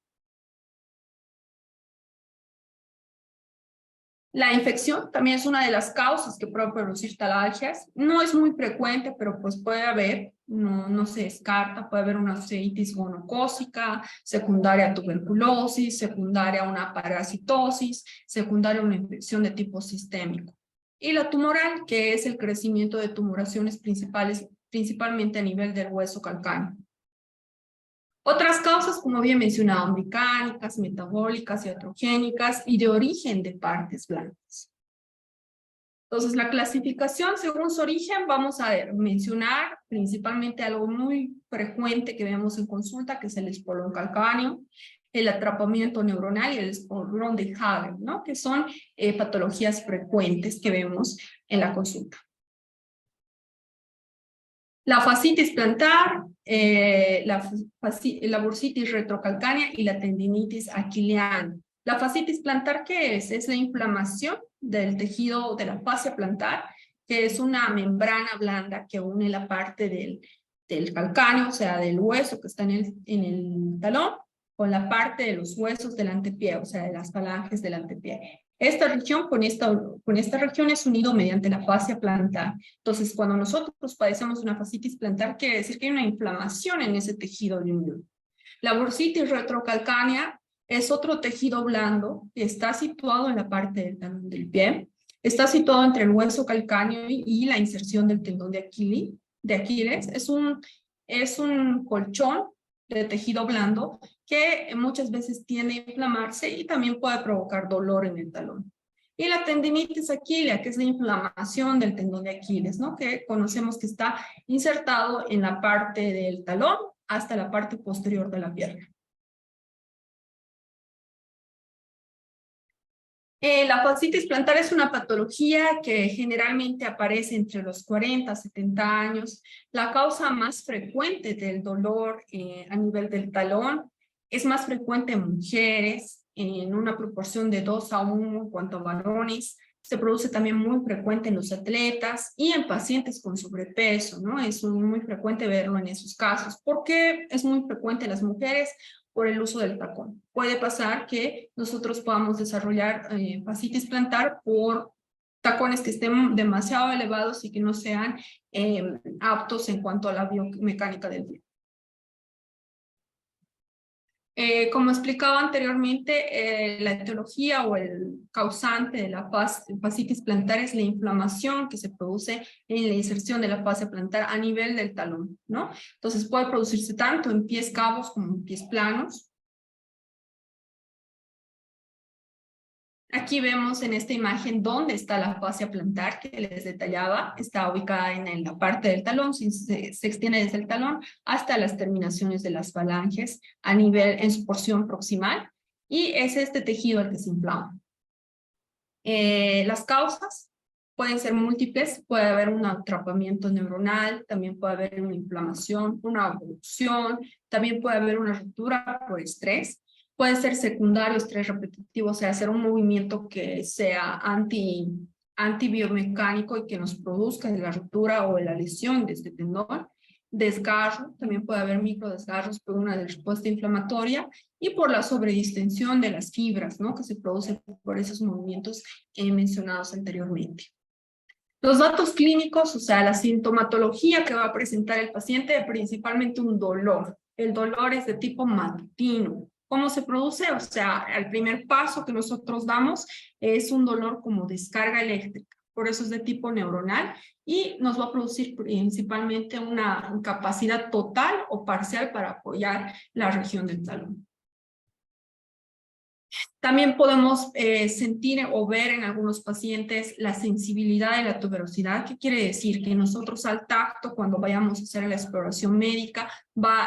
La infección también es una de las causas que puede producir talalgias. No es muy frecuente, pero pues puede haber, no se descarta, puede haber una osteitis gonocócica, secundaria a tuberculosis, secundaria a una parasitosis, secundaria a una infección de tipo sistémico. Y la tumoral, que es el crecimiento de tumoraciones principalmente a nivel del hueso calcáneo. Otras causas, como bien mencionado, mecánicas, metabólicas, iatrogénicas y de origen de partes blandas. Entonces, la clasificación según su origen, vamos a mencionar principalmente algo muy frecuente que vemos en consulta, que es el espolón calcáneo, el atrapamiento neuronal y el espolón de Hagen, ¿no? Que son patologías frecuentes que vemos en la consulta. La fascitis plantar, la bursitis retrocalcánea y la tendinitis aquileana. La fascitis plantar, ¿qué es? Es la inflamación del tejido de la fascia plantar, que es una membrana blanda que une la parte del calcáneo, o sea, del hueso que está en el talón, con la parte de los huesos del antepié, o sea, de las falanges del antepié. Esta región con esta región es unido mediante la fascia plantar. Entonces, cuando nosotros padecemos una fascitis plantar, quiere decir que hay una inflamación en ese tejido de unión. La bursitis retrocalcánea es otro tejido blando que está situado en la parte del talón del pie. Está situado entre el hueso calcáneo y la inserción del tendón de Aquiles. Es un colchón de tejido blando que muchas veces tiende a inflamarse y también puede provocar dolor en el talón. Y la tendinitis aquilea, que es la inflamación del tendón de Aquiles, ¿no? Que conocemos que está insertado en la parte del talón hasta la parte posterior de la pierna. La fascitis plantar es una patología que generalmente aparece entre los 40 a 70 años. La causa más frecuente del dolor a nivel del talón es más frecuente en mujeres, en una proporción de 2 a 1 en cuanto a varones. Se produce también muy frecuente en los atletas y en pacientes con sobrepeso, ¿no? Es muy frecuente verlo en esos casos. ¿Por qué es muy frecuente en las mujeres? Por el uso del tacón. Puede pasar que nosotros podamos desarrollar fascitis plantar por tacones que estén demasiado elevados y que no sean aptos en cuanto a la biomecánica del pie. Como explicaba anteriormente, la etiología o el causante de la fascitis plantar es la inflamación que se produce en la inserción de la fascia plantar a nivel del talón, ¿no? Entonces puede producirse tanto en pies cabos como en pies planos. Aquí vemos en esta imagen dónde está la fascia plantar que les detallaba. Está ubicada en la parte del talón, se extiende desde el talón hasta las terminaciones de las falanges a nivel en su porción proximal. Y es este tejido el que se inflama. Las causas pueden ser múltiples. Puede haber un atrapamiento neuronal, también puede haber una inflamación, una obstrucción, también puede haber una ruptura por estrés. Puede ser secundario, estrés repetitivo, o sea, hacer un movimiento que sea antibiomecánico y que nos produzca la ruptura o la lesión de este tendón. Desgarro, también puede haber microdesgarros por una respuesta inflamatoria y por la sobredistensión de las fibras, ¿no? Que se produce por esos movimientos mencionados anteriormente. Los datos clínicos, o sea, la sintomatología que va a presentar el paciente, principalmente un dolor. El dolor es de tipo matutino. ¿Cómo se produce? O sea, el primer paso que nosotros damos es un dolor como descarga eléctrica. Por eso es de tipo neuronal y nos va a producir principalmente una incapacidad total o parcial para apoyar la región del talón. También podemos sentir o ver en algunos pacientes la sensibilidad y la tuberosidad. ¿Qué quiere decir? Que nosotros al tacto, cuando vayamos a hacer la exploración médica,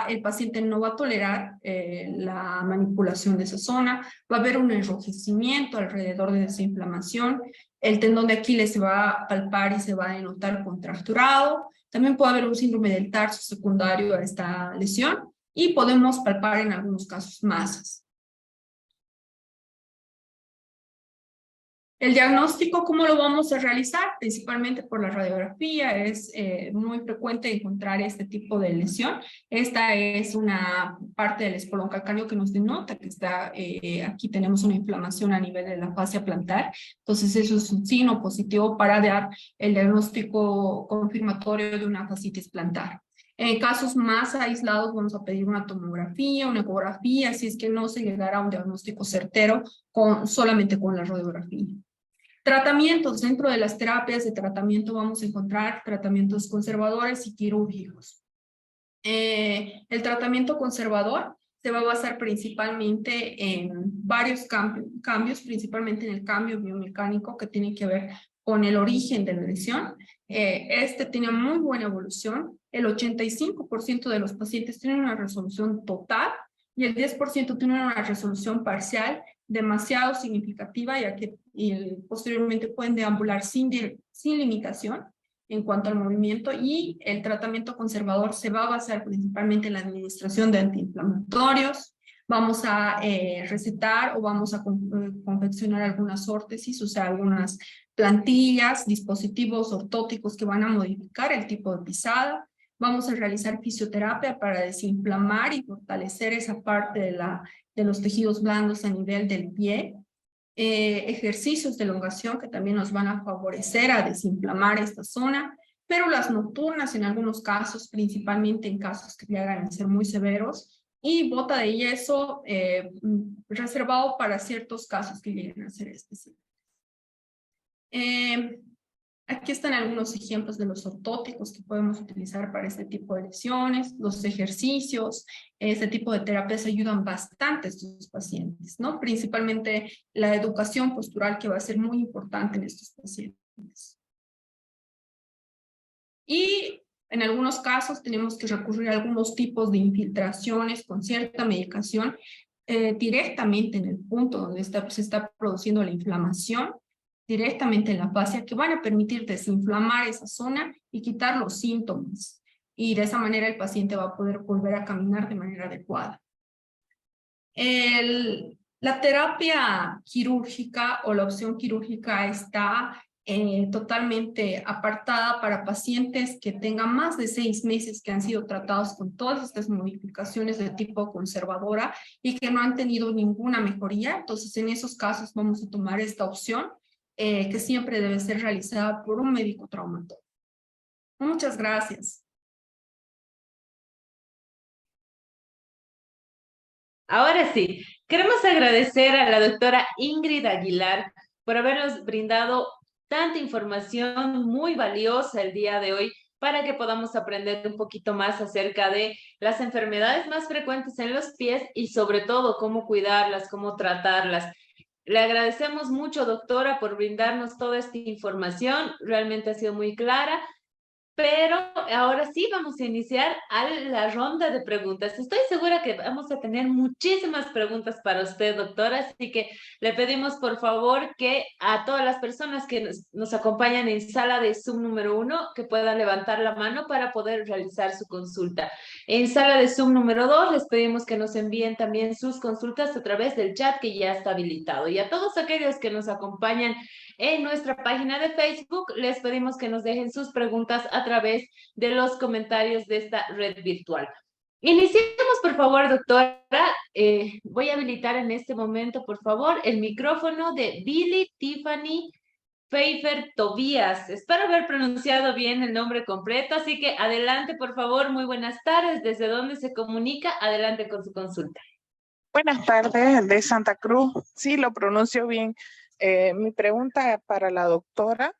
el paciente no va a tolerar la manipulación de esa zona, va a haber un enrojecimiento alrededor de esa inflamación, el tendón de Aquiles se va a palpar y se va a denotar contracturado, también puede haber un síndrome del tarso secundario a esta lesión y podemos palpar en algunos casos masas. El diagnóstico, ¿cómo lo vamos a realizar? Principalmente por la radiografía, es muy frecuente encontrar este tipo de lesión. Esta es una parte del espolón calcáneo que nos denota que está, aquí tenemos una inflamación a nivel de la fascia plantar, entonces eso es un signo positivo para dar el diagnóstico confirmatorio de una fascitis plantar. En casos más aislados vamos a pedir una tomografía, una ecografía, si es que no se llegara a un diagnóstico certero solamente con la radiografía. Tratamientos, dentro de las terapias de tratamiento vamos a encontrar tratamientos conservadores y quirúrgicos. El tratamiento conservador se va a basar principalmente en varios cambios, principalmente en el cambio biomecánico que tiene que ver con el origen de la lesión. Este tiene muy buena evolución. El 85% de los pacientes tienen una resolución total y el 10% tienen una resolución parcial demasiado significativa, ya que posteriormente pueden deambular sin limitación en cuanto al movimiento, y el tratamiento conservador se va a basar principalmente en la administración de antiinflamatorios. Vamos a recetar o vamos a confeccionar algunas órtesis, o sea, algunas plantillas, dispositivos ortóticos que van a modificar el tipo de pisada. Vamos a realizar fisioterapia para desinflamar y fortalecer esa parte de los tejidos blandos a nivel del pie. Ejercicios de elongación que también nos van a favorecer a desinflamar esta zona, pero las nocturnas en algunos casos, principalmente en casos que llegan a ser muy severos, y bota de yeso reservado para ciertos casos que lleguen a ser específicos. Aquí están algunos ejemplos de los ortóticos que podemos utilizar para este tipo de lesiones, los ejercicios, este tipo de terapias ayudan bastante a estos pacientes, ¿no? Principalmente la educación postural que va a ser muy importante en estos pacientes. Y en algunos casos tenemos que recurrir a algunos tipos de infiltraciones con cierta medicación directamente en el punto donde se está produciendo la inflamación, directamente en la fascia, que van a permitir desinflamar esa zona y quitar los síntomas. Y de esa manera el paciente va a poder volver a caminar de manera adecuada. La terapia quirúrgica o la opción quirúrgica está totalmente apartada para pacientes que tengan más de 6 meses que han sido tratados con todas estas modificaciones de tipo conservadora y que no han tenido ninguna mejoría. Entonces, en esos casos vamos a tomar esta opción que siempre debe ser realizada por un médico traumatólogo. Muchas gracias. Ahora sí, queremos agradecer a la doctora Ingrid Aguilar por habernos brindado tanta información muy valiosa el día de hoy para que podamos aprender un poquito más acerca de las enfermedades más frecuentes en los pies y sobre todo cómo cuidarlas, cómo tratarlas. Le agradecemos mucho, doctora, por brindarnos toda esta información. Realmente ha sido muy clara. Pero ahora sí vamos a iniciar a la ronda de preguntas. Estoy segura que vamos a tener muchísimas preguntas para usted, doctora, así que le pedimos por favor que a todas las personas que nos acompañan en sala de Zoom número 1, que puedan levantar la mano para poder realizar su consulta. En sala de Zoom número 2, les pedimos que nos envíen también sus consultas a través del chat que ya está habilitado. Y a todos aquellos que nos acompañan en nuestra página de Facebook, les pedimos que nos dejen sus preguntas a través de los comentarios de esta red virtual. Iniciemos, por favor, doctora. Voy a habilitar en este momento, por favor, el micrófono de Billy Tiffany Pfeiffer Tobías. Espero haber pronunciado bien el nombre completo, así que adelante, por favor. Muy buenas tardes. ¿Desde dónde se comunica? Adelante con su consulta. Buenas tardes, de Santa Cruz. Sí, lo pronuncio bien. Mi pregunta para la doctora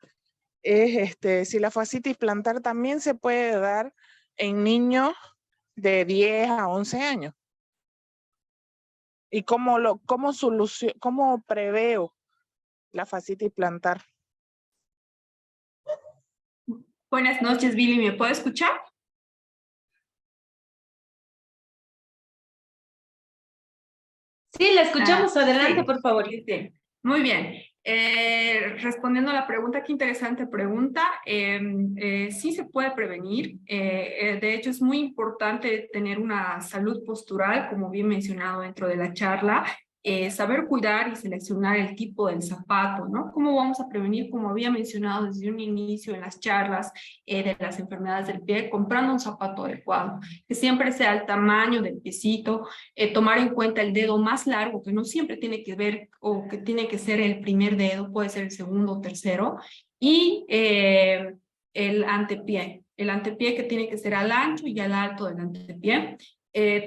es si la fascitis plantar también se puede dar en niños de 10 a 11 años. ¿Y cómo preveo la fascitis plantar? Buenas noches, Billy. ¿Me puede escuchar? Sí, la escuchamos. Adelante, sí, por favor. Sí. Muy bien. Respondiendo a la pregunta, qué interesante pregunta. Sí se puede prevenir. De hecho, es muy importante tener una salud postural, como bien mencionado dentro de la charla. Saber cuidar y seleccionar el tipo del zapato, ¿no? ¿Cómo vamos a prevenir? Como había mencionado desde un inicio en las charlas de las enfermedades del pie, comprando un zapato adecuado, que siempre sea el tamaño del piecito, tomar en cuenta el dedo más largo, que no siempre tiene que ver o que tiene que ser el primer dedo, puede ser el segundo o tercero, y el antepié que tiene que ser al ancho y al alto del antepié.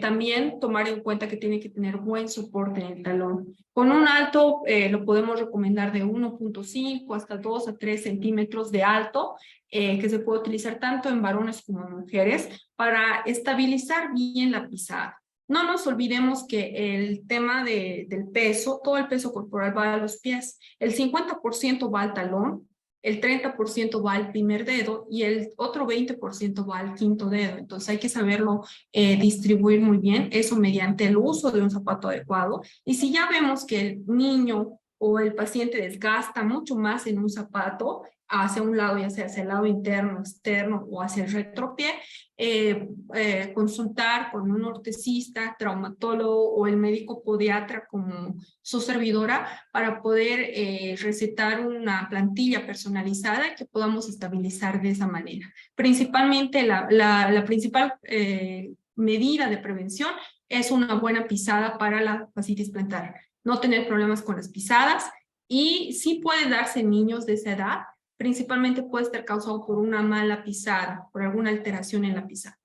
También tomar en cuenta que tiene que tener buen soporte en el talón. Con un alto lo podemos recomendar de 1.5 hasta 2 a 3 centímetros de alto, que se puede utilizar tanto en varones como en mujeres para estabilizar bien la pisada. No nos olvidemos que el tema del peso, todo el peso corporal va a los pies. El 50% va al talón, el 30% va al primer dedo y el otro 20% va al quinto dedo. Entonces hay que saberlo distribuir muy bien, eso mediante el uso de un zapato adecuado. Y si ya vemos que el niño o el paciente desgasta mucho más en un zapato, hacia un lado, ya sea hacia el lado interno, externo o hacia el retropié, consultar con un ortesista, traumatólogo o el médico podiatra como su servidora para poder recetar una plantilla personalizada que podamos estabilizar de esa manera. Principalmente la principal medida de prevención es una buena pisada para la fascitis plantar. No tener problemas con las pisadas y sí puede darse en niños de esa edad, principalmente puede estar causado por una mala pisada, por alguna alteración en la pisada.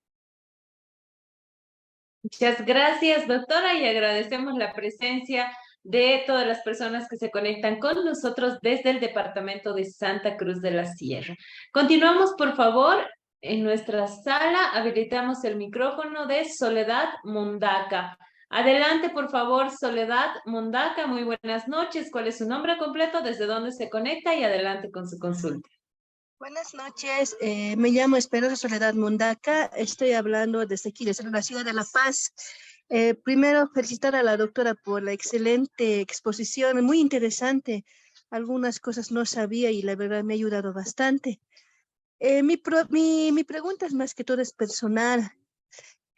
Muchas gracias, doctora, y agradecemos la presencia de todas las personas que se conectan con nosotros desde el departamento de Santa Cruz de la Sierra. Continuamos, por favor, en nuestra sala. Habilitamos el micrófono de Soledad Mondaca. Adelante, por favor, Soledad Mondaca. Muy buenas noches. ¿Cuál es su nombre completo? ¿Desde dónde se conecta? Y adelante con su consulta. Buenas noches, me llamo Esperanza Soledad Mondaca, estoy hablando desde aquí, desde la ciudad de La Paz. Primero, felicitar a la doctora por la excelente exposición, muy interesante. Algunas cosas no sabía y la verdad me ha ayudado bastante. Mi pregunta es más que todo es personal.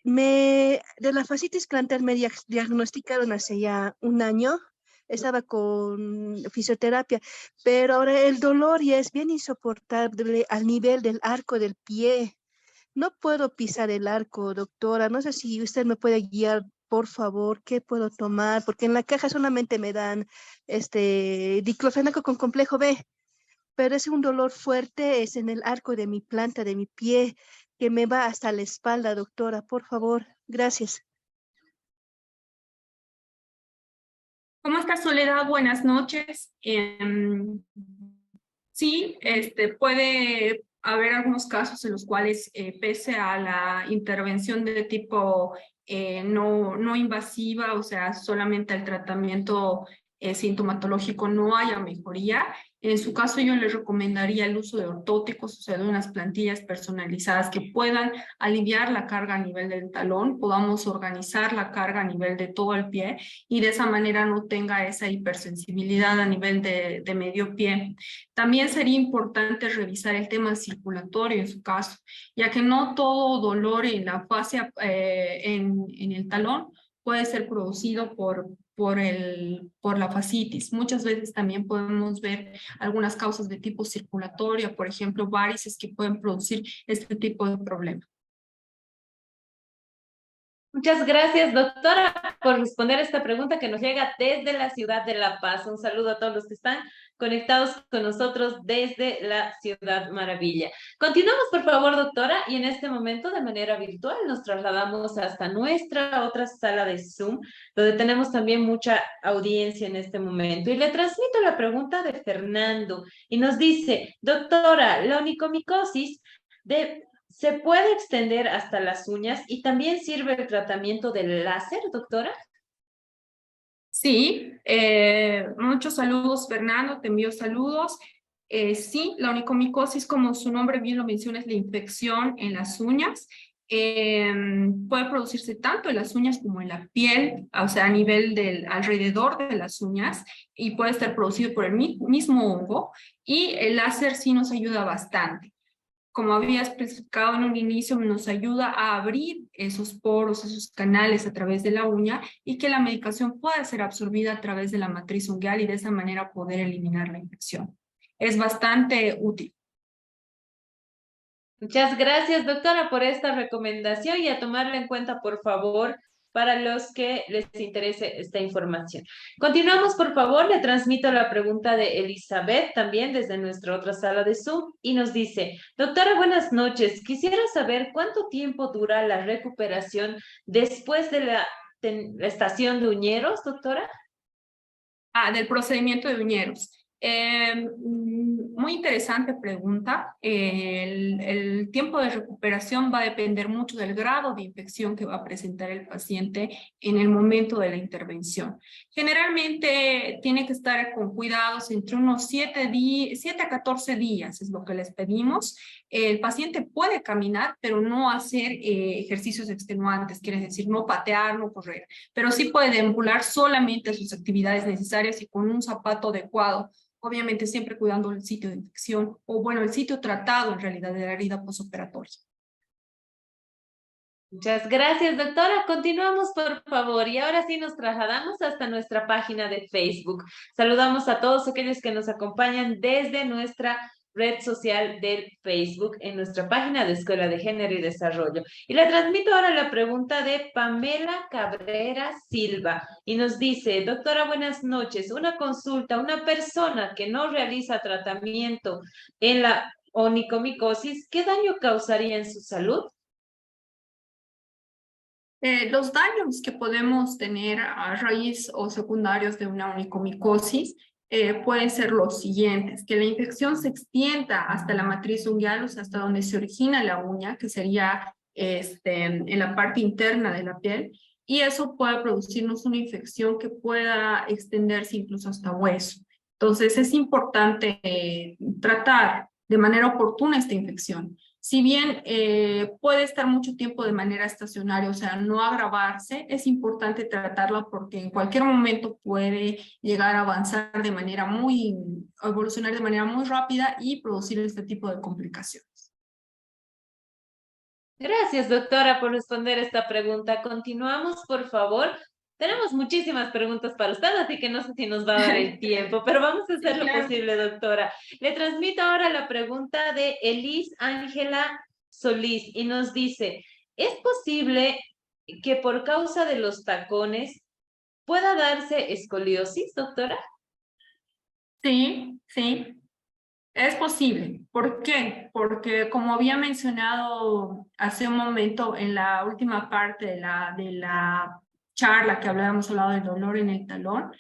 De la fascitis plantar me diagnosticaron hace ya un año. Estaba con fisioterapia, pero ahora el dolor ya es bien insoportable al nivel del arco del pie. No puedo pisar el arco, doctora. No sé si usted me puede guiar, por favor, qué puedo tomar, porque en la caja solamente me dan diclofenaco con complejo B, pero es un dolor fuerte, es en el arco de mi planta, de mi pie, que me va hasta la espalda, doctora, por favor. Gracias. ¿Cómo está, Soledad? Buenas noches. Sí, puede haber algunos casos en los cuales, pese a la intervención de tipo no invasiva, o sea, solamente el tratamiento sintomatológico, no haya mejoría. En su caso, yo le recomendaría el uso de ortóticos, o sea, de unas plantillas personalizadas que puedan aliviar la carga a nivel del talón, podamos organizar la carga a nivel de todo el pie y de esa manera no tenga esa hipersensibilidad a nivel de medio pie. También sería importante revisar el tema circulatorio en su caso, ya que no todo dolor en la fascia, en el talón, puede ser producido por la fascitis. Muchas veces también podemos ver algunas causas de tipo circulatorio, por ejemplo, varices que pueden producir este tipo de problema. Muchas gracias, doctora, por responder esta pregunta que nos llega desde la ciudad de La Paz. Un saludo a todos los que están conectados con nosotros desde la Ciudad Maravilla. Continuamos, por favor, doctora, y en este momento, de manera virtual, nos trasladamos hasta nuestra otra sala de Zoom, donde tenemos también mucha audiencia en este momento. Y le transmito la pregunta de Fernando, y nos dice, doctora, la onicomicosis ¿se puede extender hasta las uñas y también sirve el tratamiento del láser, doctora? Sí, muchos saludos, Fernando, te envío saludos. Sí, la onicomicosis, como su nombre bien lo menciona, es la infección en las uñas. Puede producirse tanto en las uñas como en la piel, o sea, a nivel del alrededor de las uñas, y puede estar producido por el mismo hongo, y el láser sí nos ayuda bastante. Como había especificado en un inicio, nos ayuda a abrir esos poros, esos canales a través de la uña y que la medicación pueda ser absorbida a través de la matriz ungueal y de esa manera poder eliminar la infección. Es bastante útil. Muchas gracias, doctora, por esta recomendación y a tomarla en cuenta, por favor, para los que les interese esta información. Continuamos, por favor, le transmito la pregunta de Elizabeth, también desde nuestra otra sala de Zoom, y nos dice, doctora, buenas noches, quisiera saber cuánto tiempo dura la recuperación después de la estación de uñeros, doctora. Del procedimiento de uñeros. Muy interesante pregunta. El tiempo de recuperación va a depender mucho del grado de infección que va a presentar el paciente en el momento de la intervención. Generalmente tiene que estar con cuidados entre unos 7 a 14 días, es lo que les pedimos. El paciente puede caminar, pero no hacer ejercicios extenuantes, quiere decir no patear, no correr, pero sí puede deambular solamente sus actividades necesarias y con un zapato adecuado, obviamente siempre cuidando el sitio de infección, o bueno, el sitio tratado en realidad de la herida postoperatoria. Muchas gracias, doctora. Continuamos, por favor. Y ahora sí nos trasladamos hasta nuestra página de Facebook. Saludamos a todos aquellos que nos acompañan desde nuestra red social del Facebook, en nuestra página de Escuela de Género y Desarrollo. Y le transmito ahora la pregunta de Pamela Cabrera Silva. Y nos dice, doctora, buenas noches. Una consulta, una persona que no realiza tratamiento en la onicomicosis, ¿qué daño causaría en su salud? Los daños que podemos tener a raíz o secundarios de una onicomicosis pueden ser los siguientes: que la infección se extienda hasta la matriz ungueal, o sea, hasta donde se origina la uña, que sería en la parte interna de la piel, y eso puede producirnos una infección que pueda extenderse incluso hasta hueso. Entonces es importante tratar de manera oportuna esta infección. Si bien puede estar mucho tiempo de manera estacionaria, o sea, no agravarse, es importante tratarla porque en cualquier momento puede llegar a avanzar de manera evolucionar de manera muy rápida y producir este tipo de complicaciones. Gracias, doctora, por responder esta pregunta. Continuamos, por favor. Tenemos muchísimas preguntas para usted, así que no sé si nos va a dar el tiempo, pero vamos a hacer lo posible, doctora. Le transmito ahora la pregunta de Elis Ángela Solís y nos dice, ¿es posible que por causa de los tacones pueda darse escoliosis, doctora? Sí, sí. Es posible. ¿Por qué? Porque como había mencionado hace un momento en la última parte de la charla que hablábamos hablado del dolor en el talón,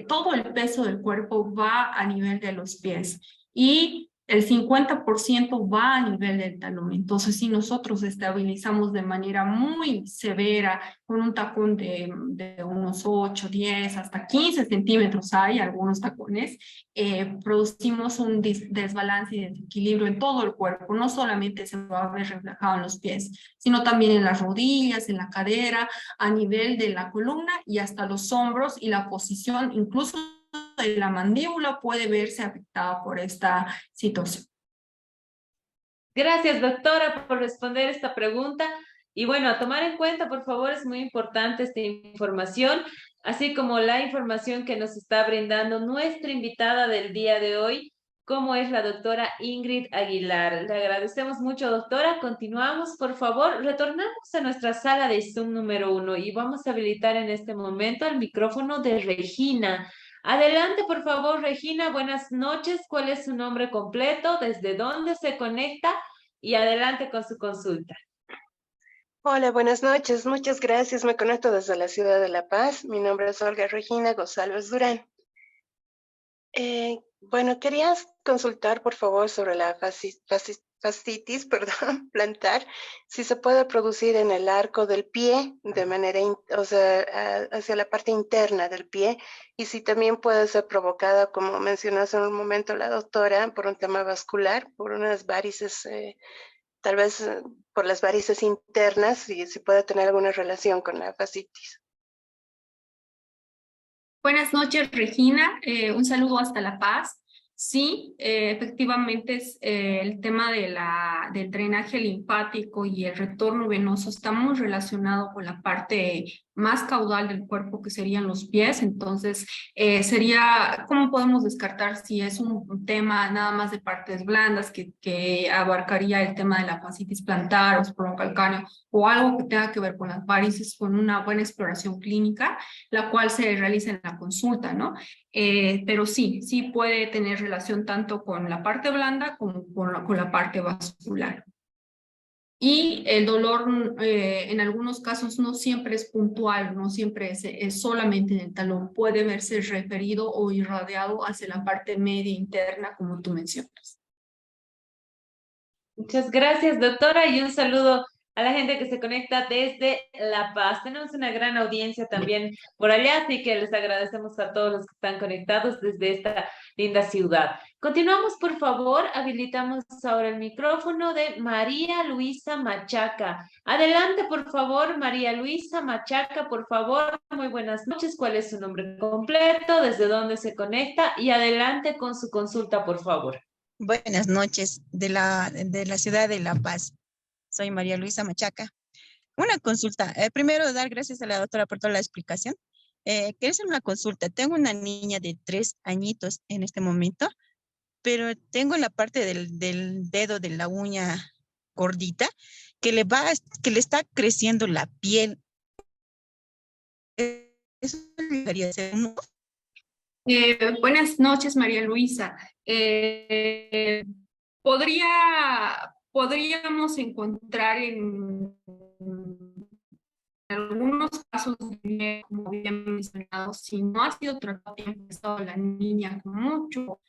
todo el peso del cuerpo va a nivel de los pies y el 50% va a nivel del talón. Entonces, si nosotros estabilizamos de manera muy severa con un tacón de unos 8, 10, hasta 15 centímetros, hay algunos tacones, producimos un desbalance y desequilibrio en todo el cuerpo. No solamente se va a ver reflejado en los pies, sino también en las rodillas, en la cadera, a nivel de la columna y hasta los hombros, y la posición incluso de la mandíbula puede verse afectada por esta situación. Gracias, doctora, por responder esta pregunta. Y bueno, a tomar en cuenta, por favor, es muy importante esta información, así como la información que nos está brindando nuestra invitada del día de hoy, como es la doctora Ingrid Aguilar. Le agradecemos mucho, doctora. Continuamos, por favor. Retornamos a nuestra sala de Zoom número 1 y vamos a habilitar en este momento el micrófono de Regina. Adelante, por favor, Regina. Buenas noches. ¿Cuál es su nombre completo? ¿Desde dónde se conecta? Y adelante con su consulta. Hola, buenas noches. Muchas gracias. Me conecto desde la ciudad de La Paz. Mi nombre es Olga Regina González Durán. Bueno, quería consultar, por favor, sobre la fascitis, perdón, plantar, si se puede producir en el arco del pie de manera, o sea, hacia la parte interna del pie, y si también puede ser provocada, como mencionó hace un momento la doctora, por un tema vascular, por unas varices, tal vez por las varices internas, y si puede tener alguna relación con la fascitis. Buenas noches, Regina. Un saludo hasta La Paz. Sí, efectivamente es el tema del drenaje linfático y el retorno venoso está muy relacionado con la parte más caudal del cuerpo, que serían los pies. Entonces, ¿cómo podemos descartar si es un tema nada más de partes blandas que abarcaría el tema de la fascitis plantar o esporocalcáneo, o algo que tenga que ver con las varices, con una buena exploración clínica, la cual se realiza en la consulta, ¿no? Pero sí puede tener relación tanto con la parte blanda como con la parte vascular. Y el dolor en algunos casos no siempre es puntual, no siempre es solamente en el talón, puede verse referido o irradiado hacia la parte media interna, como tú mencionas. Muchas gracias, doctora, y un saludo a la gente que se conecta desde La Paz. Tenemos una gran audiencia también por allá, así que les agradecemos a todos los que están conectados desde esta linda ciudad. Continuamos, por favor. Habilitamos ahora el micrófono de María Luisa Machaca. Adelante, por favor, María Luisa Machaca, por favor. Muy buenas noches. ¿Cuál es su nombre completo? ¿Desde dónde se conecta? Y adelante con su consulta, por favor. Buenas noches, de la ciudad de La Paz. Soy María Luisa Machaca. Una consulta. Primero, dar gracias a la doctora por toda la explicación. Quiero hacer una consulta. Tengo una niña de 3 añitos en este momento, pero tengo la parte del dedo de la uña gordita que le está creciendo la piel. Eso debería ser uno. Buenas noches, María Luisa. Podríamos encontrar en algunos casos, como había mencionado, si no ha sido tratado y ha empezado la niña con mucho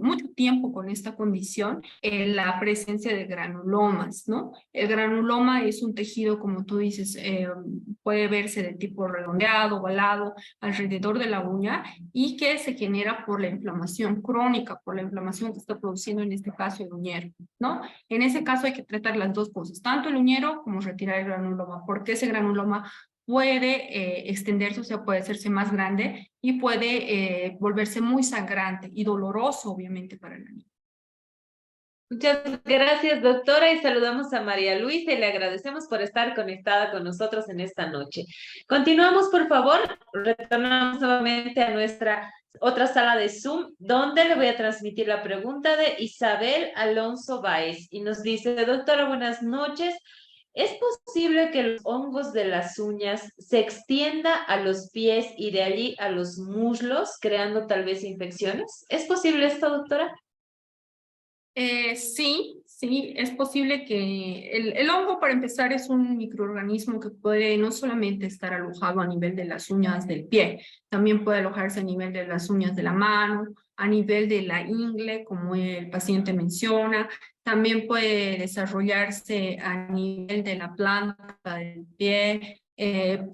mucho tiempo con esta condición, la presencia de granulomas, ¿no? El granuloma es un tejido, como tú dices, puede verse de tipo redondeado, ovalado, alrededor de la uña y que se genera por la inflamación crónica, por la inflamación que está produciendo en este caso el uñero, ¿no? En ese caso hay que tratar las dos cosas, tanto el uñero como retirar el granuloma, porque ese granuloma puede extenderse, o sea, puede hacerse más grande y puede volverse muy sangrante y doloroso, obviamente, para el niño. Muchas gracias, doctora, y saludamos a María Luisa y le agradecemos por estar conectada con nosotros en esta noche. Continuamos, por favor, retornamos nuevamente a nuestra otra sala de Zoom, donde le voy a transmitir la pregunta de Isabel Alonso Báez, y nos dice, doctora, buenas noches. ¿Es posible que los hongos de las uñas se extienda a los pies y de allí a los muslos, creando tal vez infecciones? ¿Es posible esto, doctora? Sí, es posible que el hongo, para empezar, es un microorganismo que puede no solamente estar alojado a nivel de las uñas del pie, también puede alojarse a nivel de las uñas de la mano, a nivel de la ingle, como el paciente menciona, también puede desarrollarse a nivel de la planta del pie,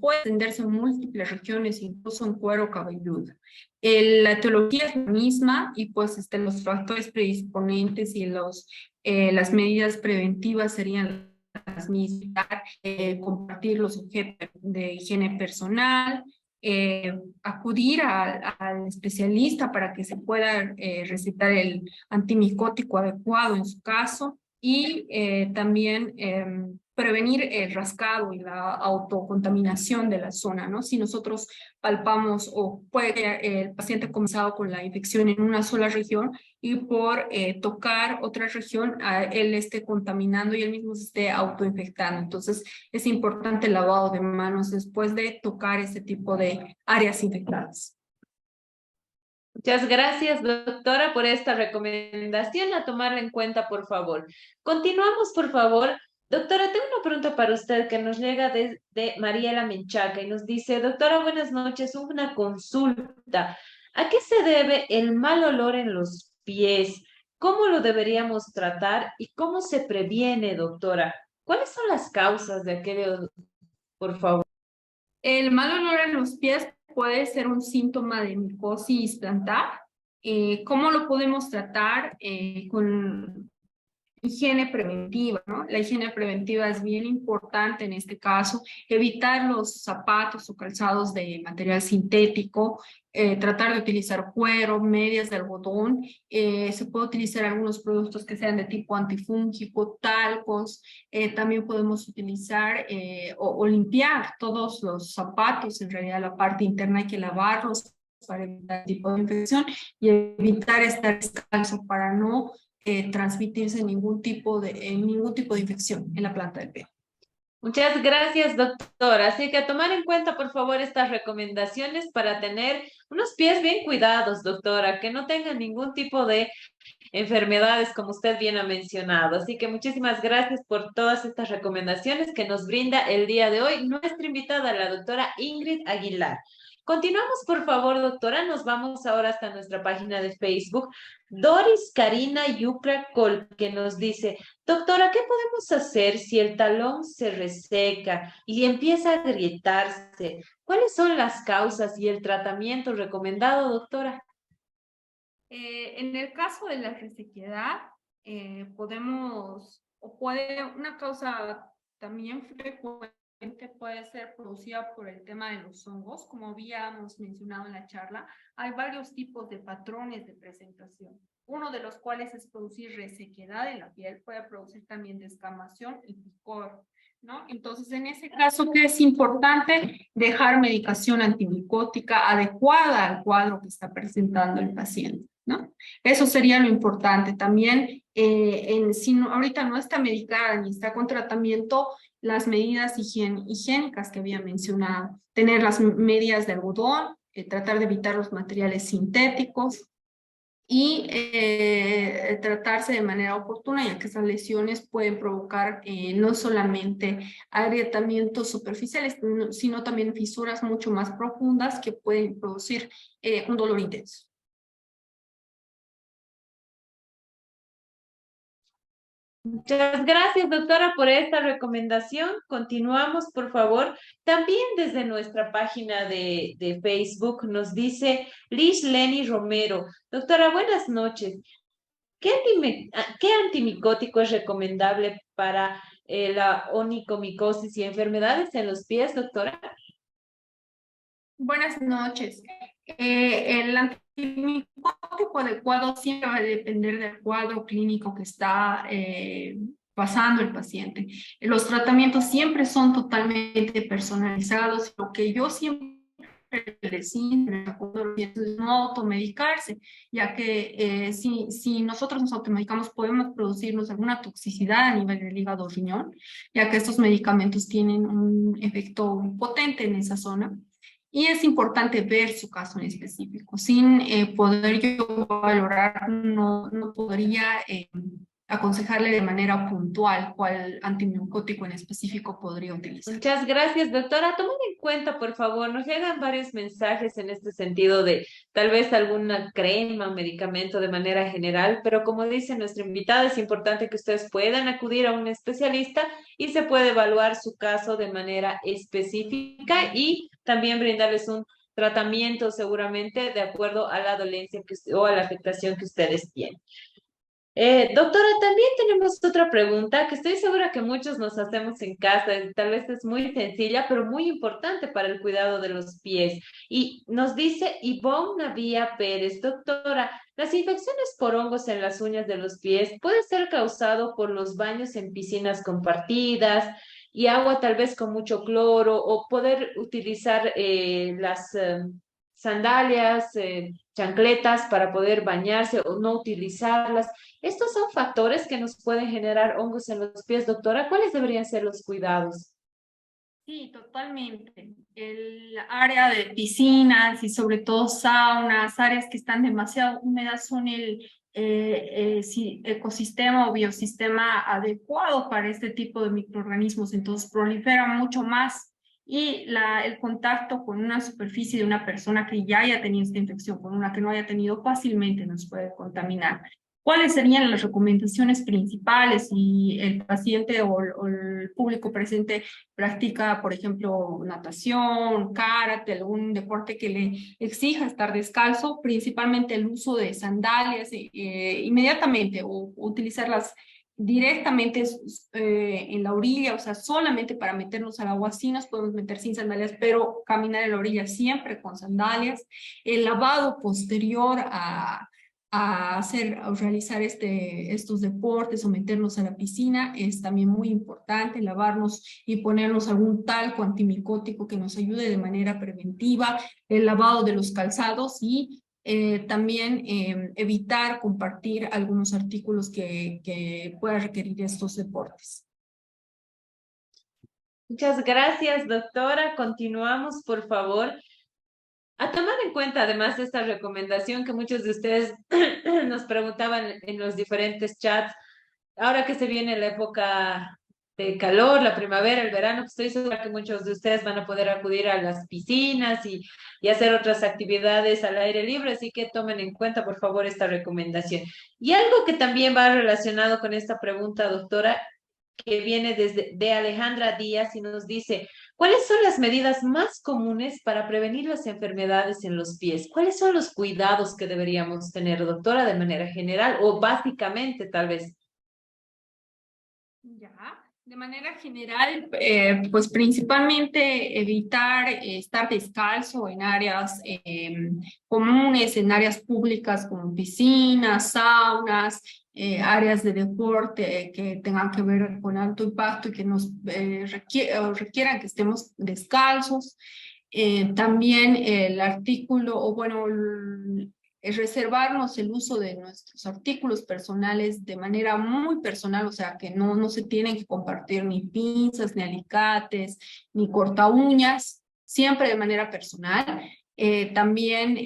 puede extenderse en múltiples regiones, incluso en cuero cabelludo. La etiología es la misma y pues los factores predisponentes y las medidas preventivas serían las mismas. Compartir los objetos de higiene personal, acudir al especialista para que se pueda recetar el antimicótico adecuado en su caso y también prevenir el rascado y la autocontaminación de la zona, ¿no? Si nosotros palpamos o puede que el paciente ha comenzado con la infección en una sola región y por tocar otra región, él esté contaminando y él mismo se esté autoinfectando. Entonces, es importante el lavado de manos después de tocar ese tipo de áreas infectadas. Muchas gracias, doctora, por esta recomendación, a tomarla en cuenta, por favor. Continuamos, por favor. Doctora, tengo una pregunta para usted que nos llega de Mariela Menchaca y nos dice, doctora, buenas noches, una consulta. ¿A qué se debe el mal olor en los pies? ¿Cómo lo deberíamos tratar y cómo se previene, doctora? ¿Cuáles son las causas de aquello, por favor? El mal olor en los pies puede ser un síntoma de micosis plantar. ¿Cómo lo podemos tratar? Con higiene preventiva, ¿no? La higiene preventiva es bien importante en este caso, evitar los zapatos o calzados de material sintético, tratar de utilizar cuero, medias de algodón, se puede utilizar algunos productos que sean de tipo antifúngico, talcos, también podemos utilizar o limpiar todos los zapatos, en realidad la parte interna hay que lavarlos para evitar tipo de infección y evitar estar descalzo para no transmitirse ningún tipo de infección en la planta del pie. Muchas gracias, doctora. Así que a tomar en cuenta, por favor, estas recomendaciones para tener unos pies bien cuidados, doctora, que no tengan ningún tipo de enfermedades, como usted bien ha mencionado. Así que muchísimas gracias por todas estas recomendaciones que nos brinda el día de hoy nuestra invitada, la doctora Ingrid Aguilar. Continuamos, por favor, doctora. Nos vamos ahora hasta nuestra página de Facebook. Doris Karina Yucra Col, que nos dice, doctora, ¿qué podemos hacer si el talón se reseca y empieza a agrietarse? ¿Cuáles son las causas y el tratamiento recomendado, doctora? En el caso de la resequedad, una causa también frecuente puede ser producida por el tema de los hongos. Como habíamos mencionado en la charla, hay varios tipos de patrones de presentación. Uno de los cuales es producir resequedad en la piel, puede producir también descamación y picor, ¿no? Entonces, en ese caso, ¿qué es importante? Dejar medicación antimicótica adecuada al cuadro que está presentando el paciente, ¿no? Eso sería lo importante. También, si ahorita no está medicada ni está con tratamiento, las medidas higiénicas que había mencionado, tener las medias de algodón, tratar de evitar los materiales sintéticos y tratarse de manera oportuna, ya que esas lesiones pueden provocar no solamente agrietamientos superficiales, sino también fisuras mucho más profundas que pueden producir un dolor intenso. Muchas gracias, doctora, por esta recomendación. Continuamos, por favor. También desde nuestra página de Facebook nos dice Liz Lenny Romero. Doctora, buenas noches. ¿Qué antimicótico es recomendable para la onicomicosis y enfermedades en los pies, doctora? Buenas noches. El antimicótico adecuado siempre va a depender del cuadro clínico que está pasando el paciente. Los tratamientos siempre son totalmente personalizados. Lo que yo siempre les insto es no automedicarse, ya que si nosotros nos automedicamos podemos producirnos alguna toxicidad a nivel del hígado o riñón, ya que estos medicamentos tienen un efecto potente en esa zona. Y es importante ver su caso en específico. Sin poder yo valorar, no podría aconsejarle de manera puntual cuál antimicótico en específico podría utilizar. Muchas gracias, doctora. Tomen en cuenta, por favor, nos llegan varios mensajes en este sentido de tal vez alguna crema o medicamento de manera general, pero como dice nuestra invitada, es importante que ustedes puedan acudir a un especialista y se puede evaluar su caso de manera específica y también brindarles un tratamiento seguramente de acuerdo a la dolencia o a la afectación que ustedes tienen. Doctora, también tenemos otra pregunta que estoy segura que muchos nos hacemos en casa, tal vez es muy sencilla, pero muy importante para el cuidado de los pies. Y nos dice Ivonne Navia Pérez, doctora, las infecciones por hongos en las uñas de los pies puede ser causado por los baños en piscinas compartidas y agua tal vez con mucho cloro o poder utilizar las sandalias, chancletas para poder bañarse o no utilizarlas. Estos son factores que nos pueden generar hongos en los pies, doctora. ¿Cuáles deberían ser los cuidados? Sí, totalmente. El área de piscinas y sobre todo saunas, áreas que están demasiado húmedas son el ecosistema o biosistema adecuado para este tipo de microorganismos. Entonces proliferan mucho más y el contacto con una superficie de una persona que ya haya tenido esta infección, con una que no haya tenido, fácilmente nos puede contaminar. ¿Cuáles serían las recomendaciones principales si el paciente o el público presente practica, por ejemplo, natación, karate, algún deporte que le exija estar descalzo? Principalmente el uso de sandalias inmediatamente o utilizarlas directamente en la orilla, o sea, solamente para meternos al agua. Sí nos podemos meter sin sandalias, pero caminar en la orilla siempre con sandalias. El lavado posterior a realizar estos deportes o meternos a la piscina es también muy importante. Lavarnos y ponernos algún talco antimicótico que nos ayude de manera preventiva, el lavado de los calzados y también evitar compartir algunos artículos que puedan requerir estos deportes. Muchas gracias, doctora. Continuamos, por favor. A tomar en cuenta, además, esta recomendación que muchos de ustedes nos preguntaban en los diferentes chats, ahora que se viene la época de calor, la primavera, el verano, pues estoy segura que muchos de ustedes van a poder acudir a las piscinas y hacer otras actividades al aire libre, así que tomen en cuenta, por favor, esta recomendación. Y algo que también va relacionado con esta pregunta, doctora, que viene de Alejandra Díaz y nos dice, ¿cuáles son las medidas más comunes para prevenir las enfermedades en los pies? ¿Cuáles son los cuidados que deberíamos tener, doctora, de manera general o básicamente, tal vez? Ya, de manera general, pues principalmente evitar estar descalzo en áreas comunes, en áreas públicas como piscinas, saunas, áreas de deporte que tengan que ver con alto impacto y que nos requieran que estemos descalzos. También el artículo, o bueno, reservarnos el uso de nuestros artículos personales de manera muy personal, o sea, que no se tienen que compartir ni pinzas, ni alicates, ni corta uñas, siempre de manera personal. También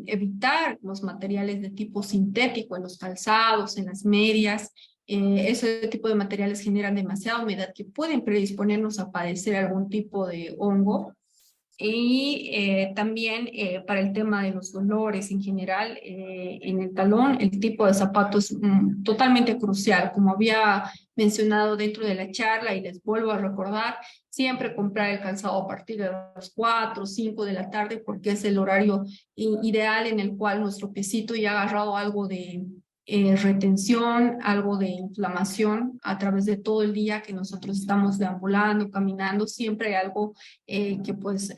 evitar los materiales de tipo sintético en los calzados, en las medias. Ese tipo de materiales generan demasiada humedad que pueden predisponernos a padecer algún tipo de hongo. Y también para el tema de los dolores en general, en el talón, el tipo de zapato es totalmente crucial. Como había mencionado dentro de la charla y les vuelvo a recordar, siempre comprar el calzado a partir de las 4 o 5 de la tarde porque es el horario ideal en el cual nuestro piecito ya ha agarrado algo de retención, algo de inflamación a través de todo el día que nosotros estamos deambulando, caminando, siempre hay algo que pues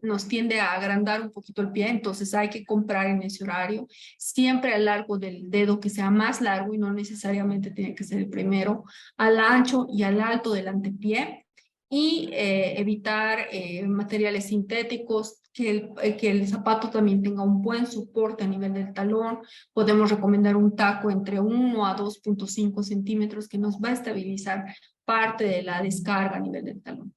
nos tiende a agrandar un poquito el pie, entonces hay que comprar en ese horario, siempre al largo del dedo que sea más largo y no necesariamente tiene que ser el primero, al ancho y al alto del antepié y evitar materiales sintéticos, que el zapato también tenga un buen soporte a nivel del talón. Podemos recomendar un taco entre 1 a 2.5 centímetros que nos va a estabilizar parte de la descarga a nivel del talón.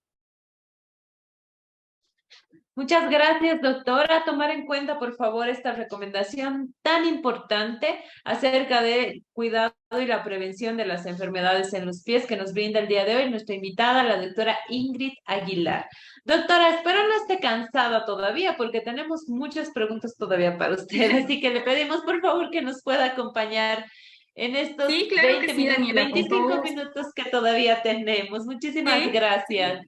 Muchas gracias, doctora. Tomar en cuenta, por favor, esta recomendación tan importante acerca del cuidado y la prevención de las enfermedades en los pies que nos brinda el día de hoy nuestra invitada, la doctora Ingrid Aguilar. Doctora, espero no esté cansada todavía porque tenemos muchas preguntas todavía para usted, así que le pedimos, por favor, que nos pueda acompañar en estos Sí, claro 20 que sí, minutos, Daniela, 25 minutos que todavía tenemos. Muchísimas Sí. gracias.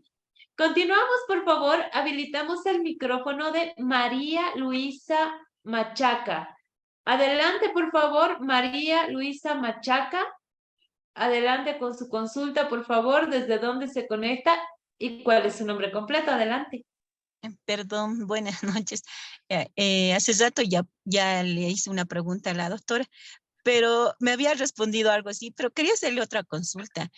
Continuamos, por favor. Habilitamos el micrófono de María Luisa Machaca. Adelante, por favor, María Luisa Machaca. Adelante con su consulta, por favor. ¿Desde dónde se conecta y cuál es su nombre completo? Adelante. Perdón, buenas noches. Hace rato ya le hice una pregunta a la doctora, pero me había respondido algo así, pero quería hacerle otra consulta.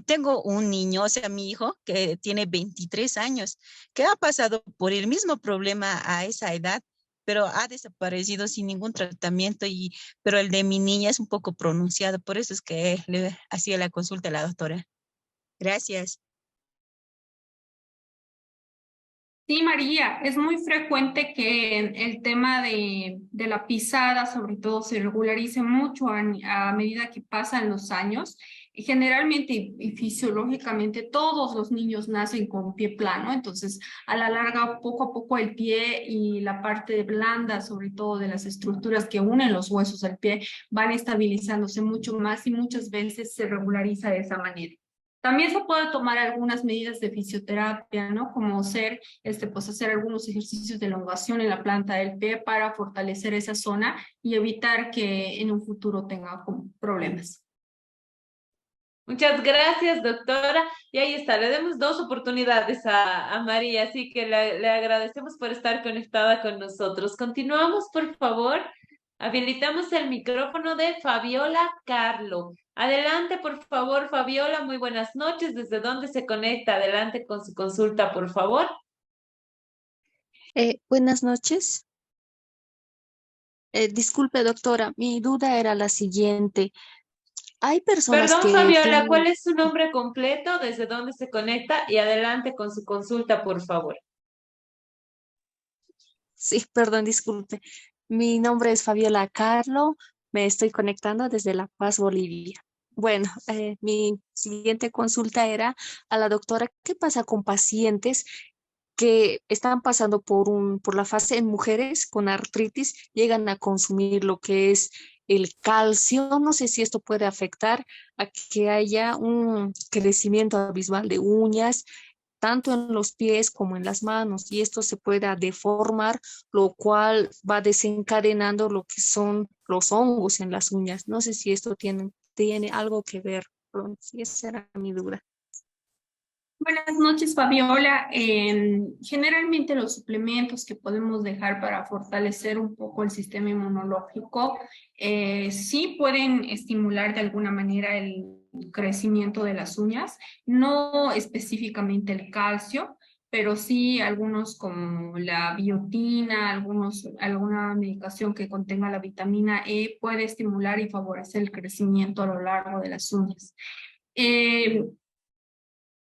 Tengo un niño, o sea, mi hijo, que tiene 23 años, que ha pasado por el mismo problema a esa edad, pero ha desaparecido sin ningún tratamiento, pero el de mi niña es un poco pronunciado, por eso es que le hacía la consulta a la doctora. Gracias. Sí, María, es muy frecuente que el tema de la pisada, sobre todo, se regularice mucho a medida que pasan los años. Y generalmente y fisiológicamente todos los niños nacen con pie plano, entonces a la larga poco a poco el pie y la parte blanda, sobre todo de las estructuras que unen los huesos al pie, van estabilizándose mucho más y muchas veces se regulariza de esa manera. También se puede tomar algunas medidas de fisioterapia, ¿no? Como pues hacer algunos ejercicios de elongación en la planta del pie para fortalecer esa zona y evitar que en un futuro tenga problemas. Muchas gracias, doctora. Y ahí está, le demos 2 oportunidades a María, así que le agradecemos por estar conectada con nosotros. Continuamos, por favor. Habilitamos el micrófono de Fabiola Carlo. Adelante, por favor, Fabiola. Muy buenas noches. ¿Desde dónde se conecta? Adelante con su consulta, por favor. Buenas noches. Disculpe, doctora, mi duda era la siguiente. Hay personas Perdón, que Fabiola, tienen... ¿cuál es su nombre completo? ¿Desde dónde se conecta? Y adelante con su consulta, por favor. Sí, perdón, disculpe. Mi nombre es Fabiola Carlo. Me estoy conectando desde La Paz, Bolivia. Bueno, mi siguiente consulta era a la doctora, ¿qué pasa con pacientes que están pasando por la fase en mujeres con artritis, llegan a consumir lo que es el calcio? No sé si esto puede afectar a que haya un crecimiento abismal de uñas, tanto en los pies como en las manos, y esto se pueda deformar, lo cual va desencadenando lo que son los hongos en las uñas. No sé si esto tiene algo que ver. Sí, esa era mi duda. Buenas noches, Fabiola. Generalmente los suplementos que podemos dejar para fortalecer un poco el sistema inmunológico sí pueden estimular de alguna manera el crecimiento de las uñas, no específicamente el calcio, pero sí algunos como la biotina, alguna medicación que contenga la vitamina E puede estimular y favorecer el crecimiento a lo largo de las uñas.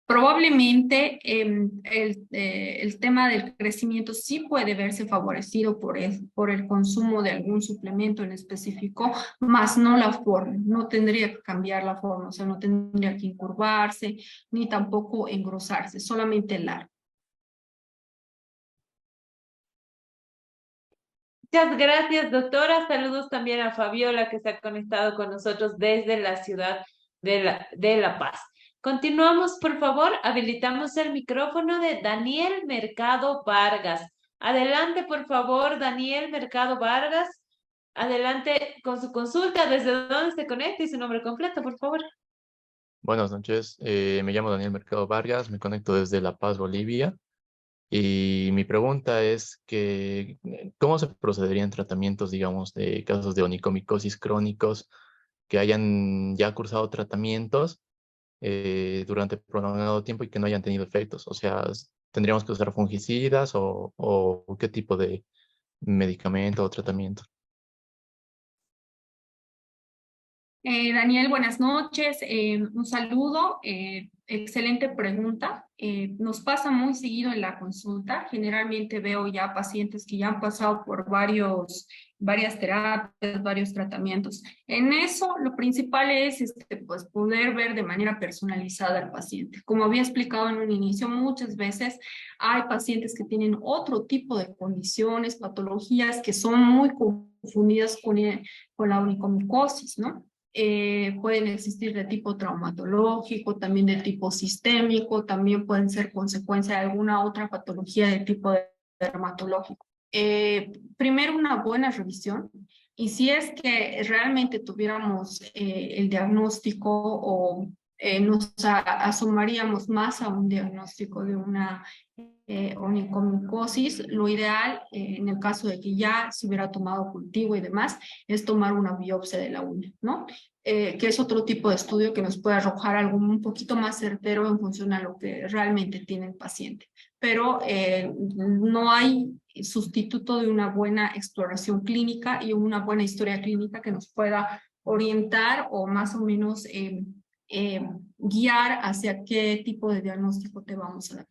Probablemente el tema del crecimiento sí puede verse favorecido por el consumo de algún suplemento en específico, más no la forma. No tendría que cambiar la forma, o sea, no tendría que incurvarse ni tampoco engrosarse, solamente el largo. Muchas gracias, doctora. Saludos también a Fabiola, que se ha conectado con nosotros desde la ciudad de La Paz. Continuamos, por favor. Habilitamos el micrófono de Daniel Mercado Vargas. Adelante, por favor, Daniel Mercado Vargas. Adelante con su consulta. ¿Desde dónde se conecta y su nombre completo, por favor? Buenas noches. Me llamo Daniel Mercado Vargas. Me conecto desde La Paz, Bolivia. Y mi pregunta es que, ¿cómo se procederían tratamientos, digamos, de casos de onicomicosis crónicos que hayan ya cursado tratamientos durante prolongado tiempo y que no hayan tenido efectos? O sea, ¿tendríamos que usar fungicidas o qué tipo de medicamento o tratamiento? Daniel, buenas noches. Un saludo. Excelente pregunta. Nos pasa muy seguido en la consulta. Generalmente veo ya pacientes que ya han pasado por varias terapias, varios tratamientos. En eso, lo principal es pues, poder ver de manera personalizada al paciente. Como había explicado en un inicio, muchas veces hay pacientes que tienen otro tipo de condiciones, patologías que son muy confundidas con la onicomicosis, ¿no? Pueden existir de tipo traumatológico, también de tipo sistémico, también pueden ser consecuencia de alguna otra patología de tipo dermatológico. Primero una buena revisión, y si es que realmente tuviéramos el diagnóstico o nos asomaríamos más a un diagnóstico de una onicomicosis, lo ideal en el caso de que ya se hubiera tomado cultivo y demás, es tomar una biopsia de la uña, ¿no? Que es otro tipo de estudio que nos puede arrojar algo un poquito más certero en función a lo que realmente tiene el paciente. Pero no hay sustituto de una buena exploración clínica y una buena historia clínica que nos pueda orientar o más o menos guiar hacia qué tipo de diagnóstico te vamos a dar.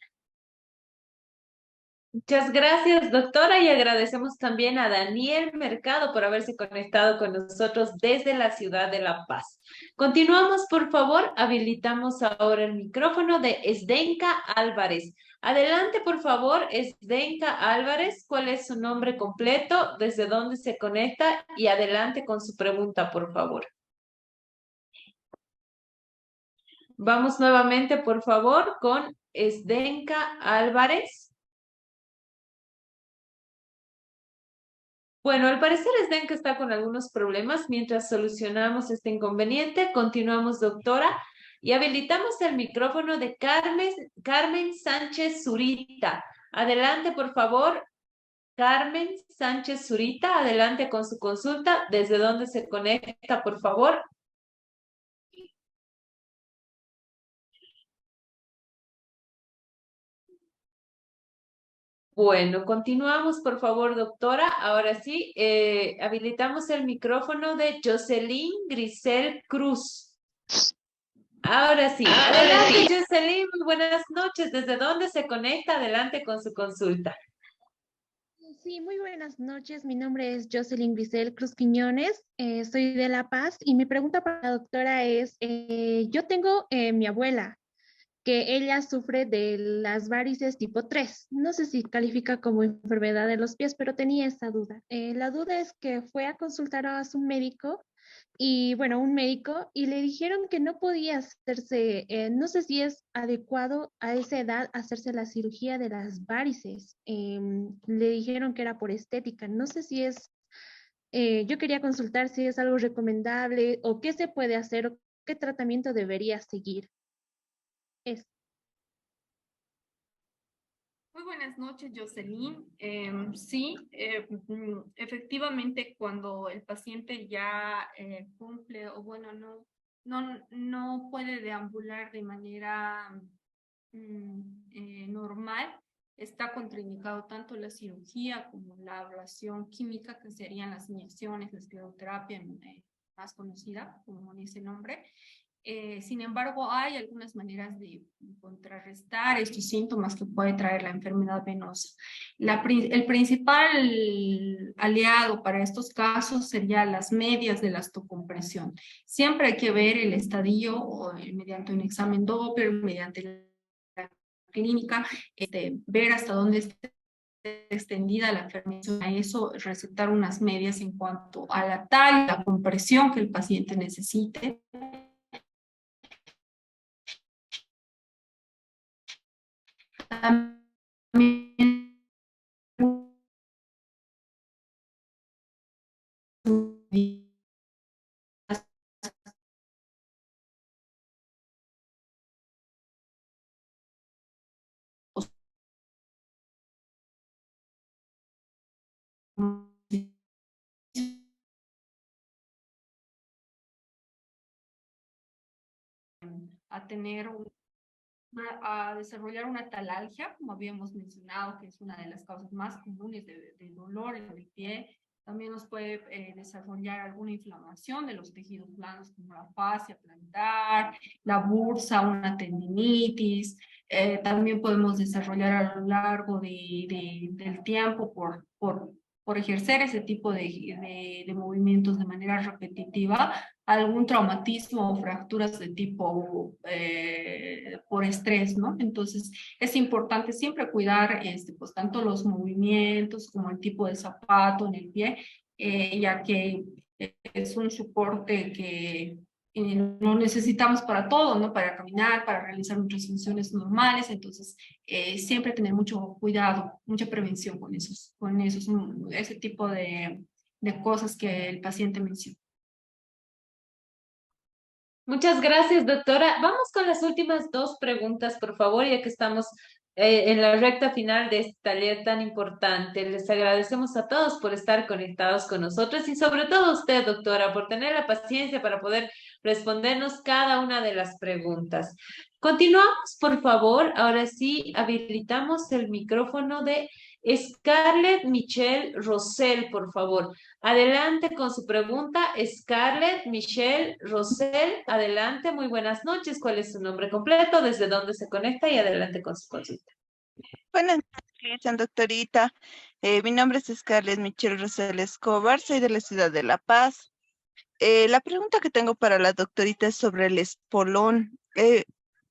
Muchas gracias, doctora, y agradecemos también a Daniel Mercado por haberse conectado con nosotros desde la ciudad de La Paz. Continuamos, por favor. Habilitamos ahora el micrófono de Esdenka Álvarez. Adelante, por favor, Esdenka Álvarez. ¿Cuál es su nombre completo? ¿Desde dónde se conecta? Y adelante con su pregunta, por favor. Vamos nuevamente, por favor, con Esdenka Álvarez. Bueno, al parecer Esdenka está con algunos problemas. Mientras solucionamos este inconveniente, continuamos, doctora, y habilitamos el micrófono de Carmen Sánchez Zurita. Adelante, por favor, Carmen Sánchez Zurita, adelante con su consulta. ¿Desde dónde se conecta, por favor? Bueno, continuamos, por favor, doctora. Ahora sí, habilitamos el micrófono de Jocelyn Grisel Cruz. Ahora sí, adelante, Jocelyn, muy buenas noches. ¿Desde dónde se conecta? Adelante con su consulta. Sí, muy buenas noches. Mi nombre es Jocelyn Grisel Cruz Quiñones. Soy de La Paz y mi pregunta para la doctora es, yo tengo mi abuela, que ella sufre de las varices tipo 3. No sé si califica como enfermedad de los pies, pero tenía esa duda. La duda es que fue a consultar a su médico y un médico, y le dijeron que no podía hacerse, no sé si es adecuado a esa edad hacerse la cirugía de las varices. Le dijeron que era por estética. No sé si es, yo quería consultar si es algo recomendable o qué se puede hacer o qué tratamiento debería seguir. Muy buenas noches, Jocelyn. Sí, efectivamente, cuando el paciente ya cumple o no puede deambular de manera normal, está contraindicado tanto la cirugía como la ablación química, que serían las inyecciones, la escleroterapia más conocida como ese nombre. Sin embargo, hay algunas maneras de contrarrestar estos síntomas que puede traer la enfermedad venosa. El principal aliado para estos casos serían las medias de la osteocompresión. Siempre hay que ver el estadio mediante un examen Doppler, mediante la clínica, ver hasta dónde está extendida la enfermedad, a eso recetar unas medias en cuanto a la talla, la compresión que el paciente necesite. También a tener a desarrollar una talalgia, como habíamos mencionado, que es una de las causas más comunes de dolor en el pie. También nos puede desarrollar alguna inflamación de los tejidos blandos, como la fascia plantar, la bursa, una tendinitis. También podemos desarrollar a lo largo del tiempo por ejercer ese tipo de movimientos de manera repetitiva, algún traumatismo o fracturas de tipo por estrés, ¿no? Entonces, es importante siempre cuidar pues, tanto los movimientos como el tipo de zapato en el pie, ya que es un soporte que lo necesitamos para todo, ¿no? Para caminar, para realizar nuestras funciones normales. Entonces, siempre tener mucho cuidado, mucha prevención con ese tipo de cosas que el paciente menciona. Muchas gracias, doctora. Vamos con las últimas dos preguntas, por favor, ya que estamos en la recta final de este taller tan importante. Les agradecemos a todos por estar conectados con nosotros y sobre todo a usted, doctora, por tener la paciencia para poder respondernos cada una de las preguntas. Continuamos, por favor. Ahora sí, habilitamos el micrófono de Scarlett Michelle Rosell, por favor. Adelante con su pregunta, Scarlett Michelle Rosell. Adelante, muy buenas noches. ¿Cuál es su nombre completo? ¿Desde dónde se conecta? Y adelante con su consulta. Buenas noches, doctorita. Mi nombre es Scarlett Michelle Rosell Escobar, soy de la ciudad de La Paz. La pregunta que tengo para la doctorita es sobre el espolón.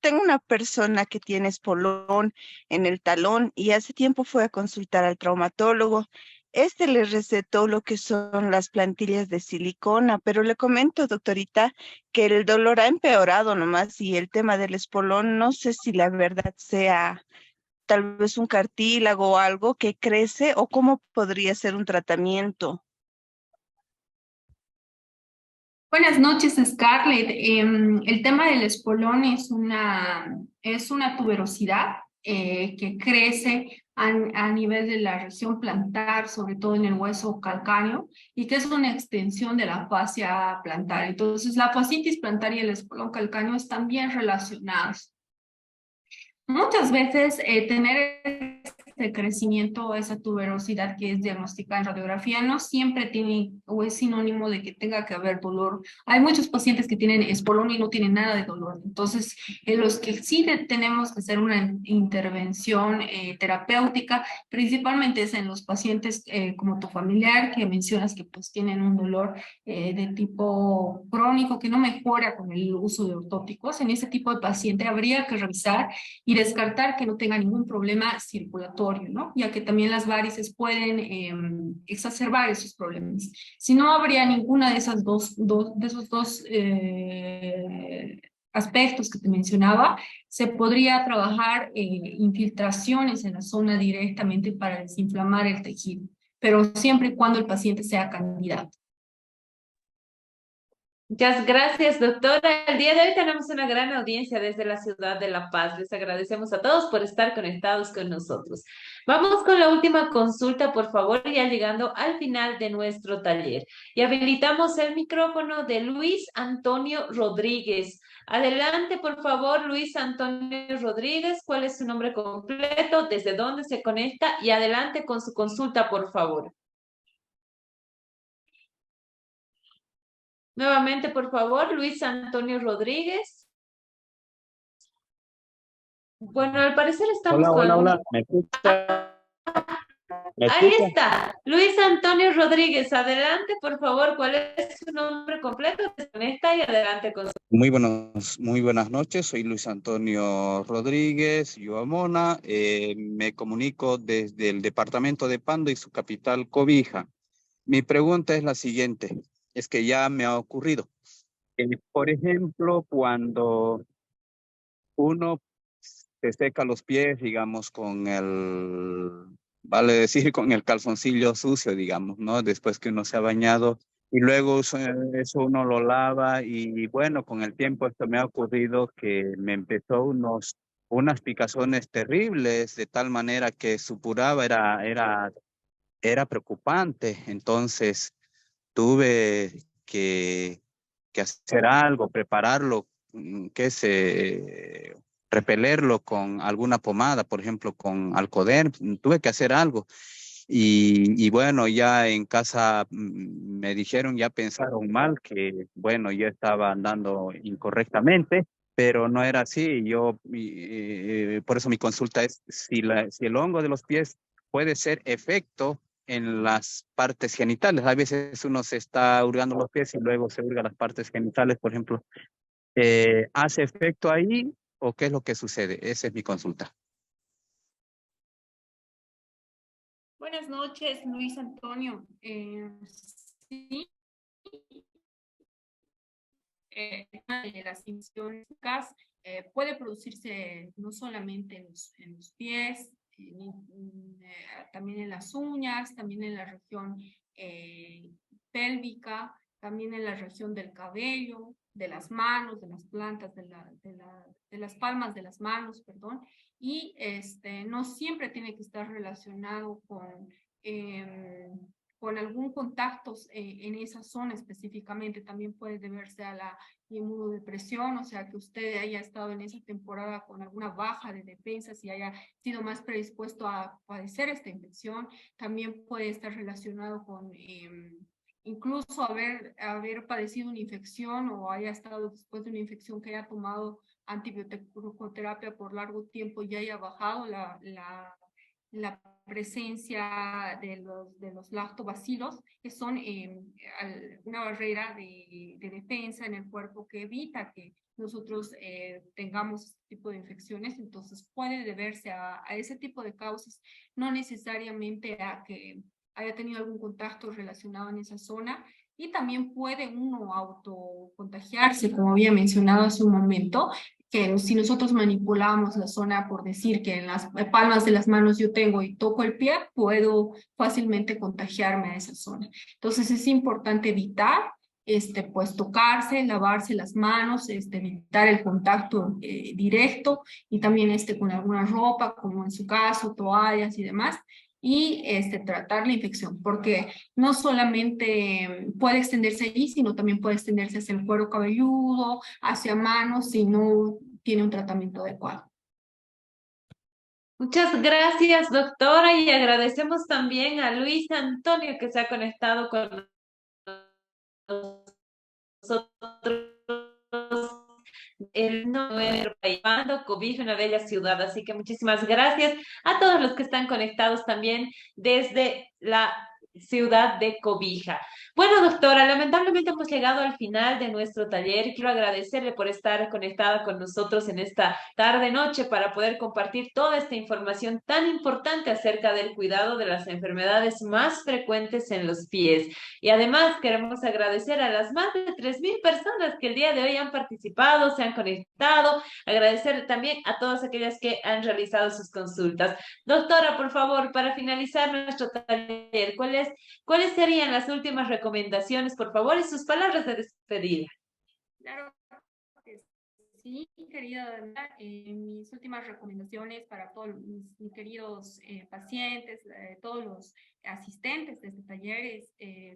Tengo una persona que tiene espolón en el talón y hace tiempo fue a consultar al traumatólogo. Este le recetó lo que son las plantillas de silicona, pero le comento, doctorita, que el dolor ha empeorado nomás y el tema del espolón, no sé si la verdad sea tal vez un cartílago o algo que crece o cómo podría ser un tratamiento. Buenas noches, Scarlett. El tema del espolón es una tuberosidad que crece a nivel de la región plantar, sobre todo en el hueso calcáneo, y que es una extensión de la fascia plantar. Entonces, la fascitis plantar y el espolón calcáneo están bien relacionados. Muchas veces tener este crecimiento, esa tuberosidad que es diagnosticada en radiografía, no siempre tiene o es sinónimo de que tenga que haber dolor. Hay muchos pacientes que tienen espolón y no tienen nada de dolor. Entonces, en los que sí tenemos que hacer una intervención terapéutica, principalmente es en los pacientes como tu familiar, que mencionas que pues tienen un dolor de tipo crónico que no mejora con el uso de ortóticos. En ese tipo de paciente habría que revisar y descartar que no tenga ningún problema circulatorio, ¿no? Ya que también las varices pueden exacerbar esos problemas. Si no habría ninguna de esos dos aspectos que te mencionaba, se podría trabajar infiltraciones en la zona directamente para desinflamar el tejido, pero siempre y cuando el paciente sea candidato. Muchas gracias, doctora. El día de hoy tenemos una gran audiencia desde la ciudad de La Paz. Les agradecemos a todos por estar conectados con nosotros. Vamos con la última consulta, por favor, ya llegando al final de nuestro taller. Y habilitamos el micrófono de Luis Antonio Rodríguez. Adelante, por favor, Luis Antonio Rodríguez. ¿Cuál es su nombre completo? ¿Desde dónde se conecta? Y adelante con su consulta, por favor. Nuevamente, por favor, Luis Antonio Rodríguez. Bueno, al parecer estamos Hola, ¿me escucha? Ahí está, Luis Antonio Rodríguez, adelante, por favor, ¿cuál es su nombre completo? Desconecta y adelante con su... Muy buenas noches, soy Luis Antonio Rodríguez Yuamona, me comunico desde el departamento de Pando y su capital Cobija. Mi pregunta es la siguiente, es que ya me ha ocurrido. Por ejemplo, cuando uno se seca los pies, digamos, con vale decir, con el calzoncillo sucio, digamos, ¿no? Después que uno se ha bañado y luego eso uno lo lava y bueno, con el tiempo esto me ha ocurrido que me empezó unas picazones terribles, de tal manera que supuraba, era preocupante. Entonces tuve que hacer algo, prepararlo, repelerlo con alguna pomada, por ejemplo, con Alcoder. Tuve que hacer algo. Y bueno, ya en casa me dijeron, ya pensaron mal, que bueno, yo estaba andando incorrectamente, pero no era así. Por eso mi consulta es si el hongo de los pies puede ser efecto en las partes genitales. A veces uno se está hurgando los pies y luego se hurga las partes genitales, por ejemplo. ¿Hace efecto ahí o qué es lo que sucede? Esa es mi consulta. Buenas noches, Luis Antonio. Sí, las infecciones puede producirse no solamente en los pies, también en las uñas, también en la región pélvica, también en la región del cabello, de las manos, de las plantas, de las palmas de las manos, perdón, y no siempre tiene que estar relacionado con algún contacto en esa zona específicamente. También puede deberse a la inmunodepresión, o sea, que usted haya estado en esa temporada con alguna baja de defensas y haya sido más predispuesto a padecer esta infección. También puede estar relacionado con incluso haber padecido una infección o haya estado después de una infección que haya tomado antibioterapia por largo tiempo y haya bajado la presencia de los lactobacilos, que son una barrera de defensa en el cuerpo que evita que nosotros tengamos este tipo de infecciones. Entonces puede deberse a ese tipo de causas, no necesariamente a que haya tenido algún contacto relacionado en esa zona. Y también puede uno autocontagiarse, como había mencionado hace un momento, que si nosotros manipulamos la zona, por decir que en las palmas de las manos yo tengo y toco el pie, puedo fácilmente contagiarme a esa zona. Entonces es importante evitar pues tocarse, lavarse las manos, evitar el contacto directo y también con alguna ropa, como en su caso, toallas y demás, y tratar la infección, porque no solamente puede extenderse allí, sino también puede extenderse hacia el cuero cabelludo, hacia manos, si no tiene un tratamiento adecuado. Muchas gracias, doctora, y agradecemos también a Luis Antonio que se ha conectado con nosotros. El nuevo país, Cobija, una bella ciudad, así que muchísimas gracias a todos los que están conectados también desde la ciudad de Cobija. Bueno, doctora, lamentablemente hemos llegado al final de nuestro taller. Quiero agradecerle por estar conectada con nosotros en esta tarde-noche para poder compartir toda esta información tan importante acerca del cuidado de las enfermedades más frecuentes en los pies. Y además queremos agradecer a las más de 3,000 personas que el día de hoy han participado, se han conectado, agradecer también a todas aquellas que han realizado sus consultas. Doctora, por favor, para finalizar nuestro taller, ¿cuáles serían las últimas recomendaciones, por favor, y sus palabras de despedida? Claro que sí, querida, mis últimas recomendaciones para todos mis queridos pacientes, todos los asistentes de este taller es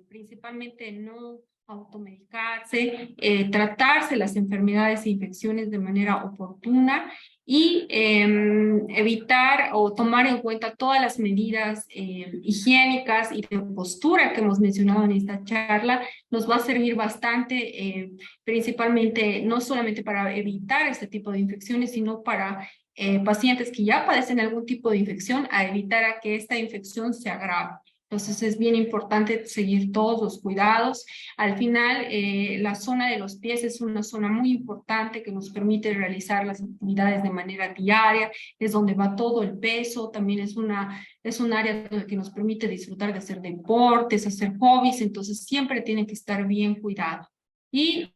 principalmente no automedicarse, tratarse las enfermedades e infecciones de manera oportuna y evitar o tomar en cuenta todas las medidas higiénicas y de postura que hemos mencionado en esta charla. Nos va a servir bastante, principalmente no solamente para evitar este tipo de infecciones, sino para pacientes que ya padecen algún tipo de infección a evitar a que esta infección se agrave. Entonces es bien importante seguir todos los cuidados. Al final, la zona de los pies es una zona muy importante que nos permite realizar las actividades de manera diaria, es donde va todo el peso, también es un área que nos permite disfrutar de hacer deportes, hacer hobbies, entonces siempre tienen que estar bien cuidados. Y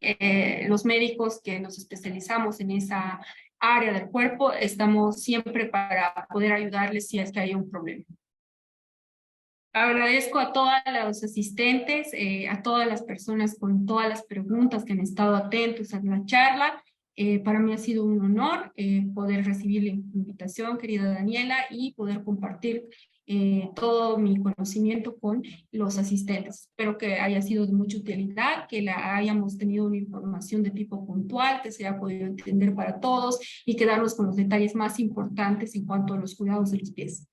los médicos que nos especializamos en esa área del cuerpo, estamos siempre para poder ayudarles si es que hay un problema. Agradezco a todos los asistentes, a todas las personas con todas las preguntas que han estado atentos a la charla. Para mí ha sido un honor poder recibir la invitación, querida Daniela, y poder compartir todo mi conocimiento con los asistentes. Espero que haya sido de mucha utilidad, que hayamos tenido una información de tipo puntual, que se haya podido entender para todos y quedarnos con los detalles más importantes en cuanto a los cuidados de los pies.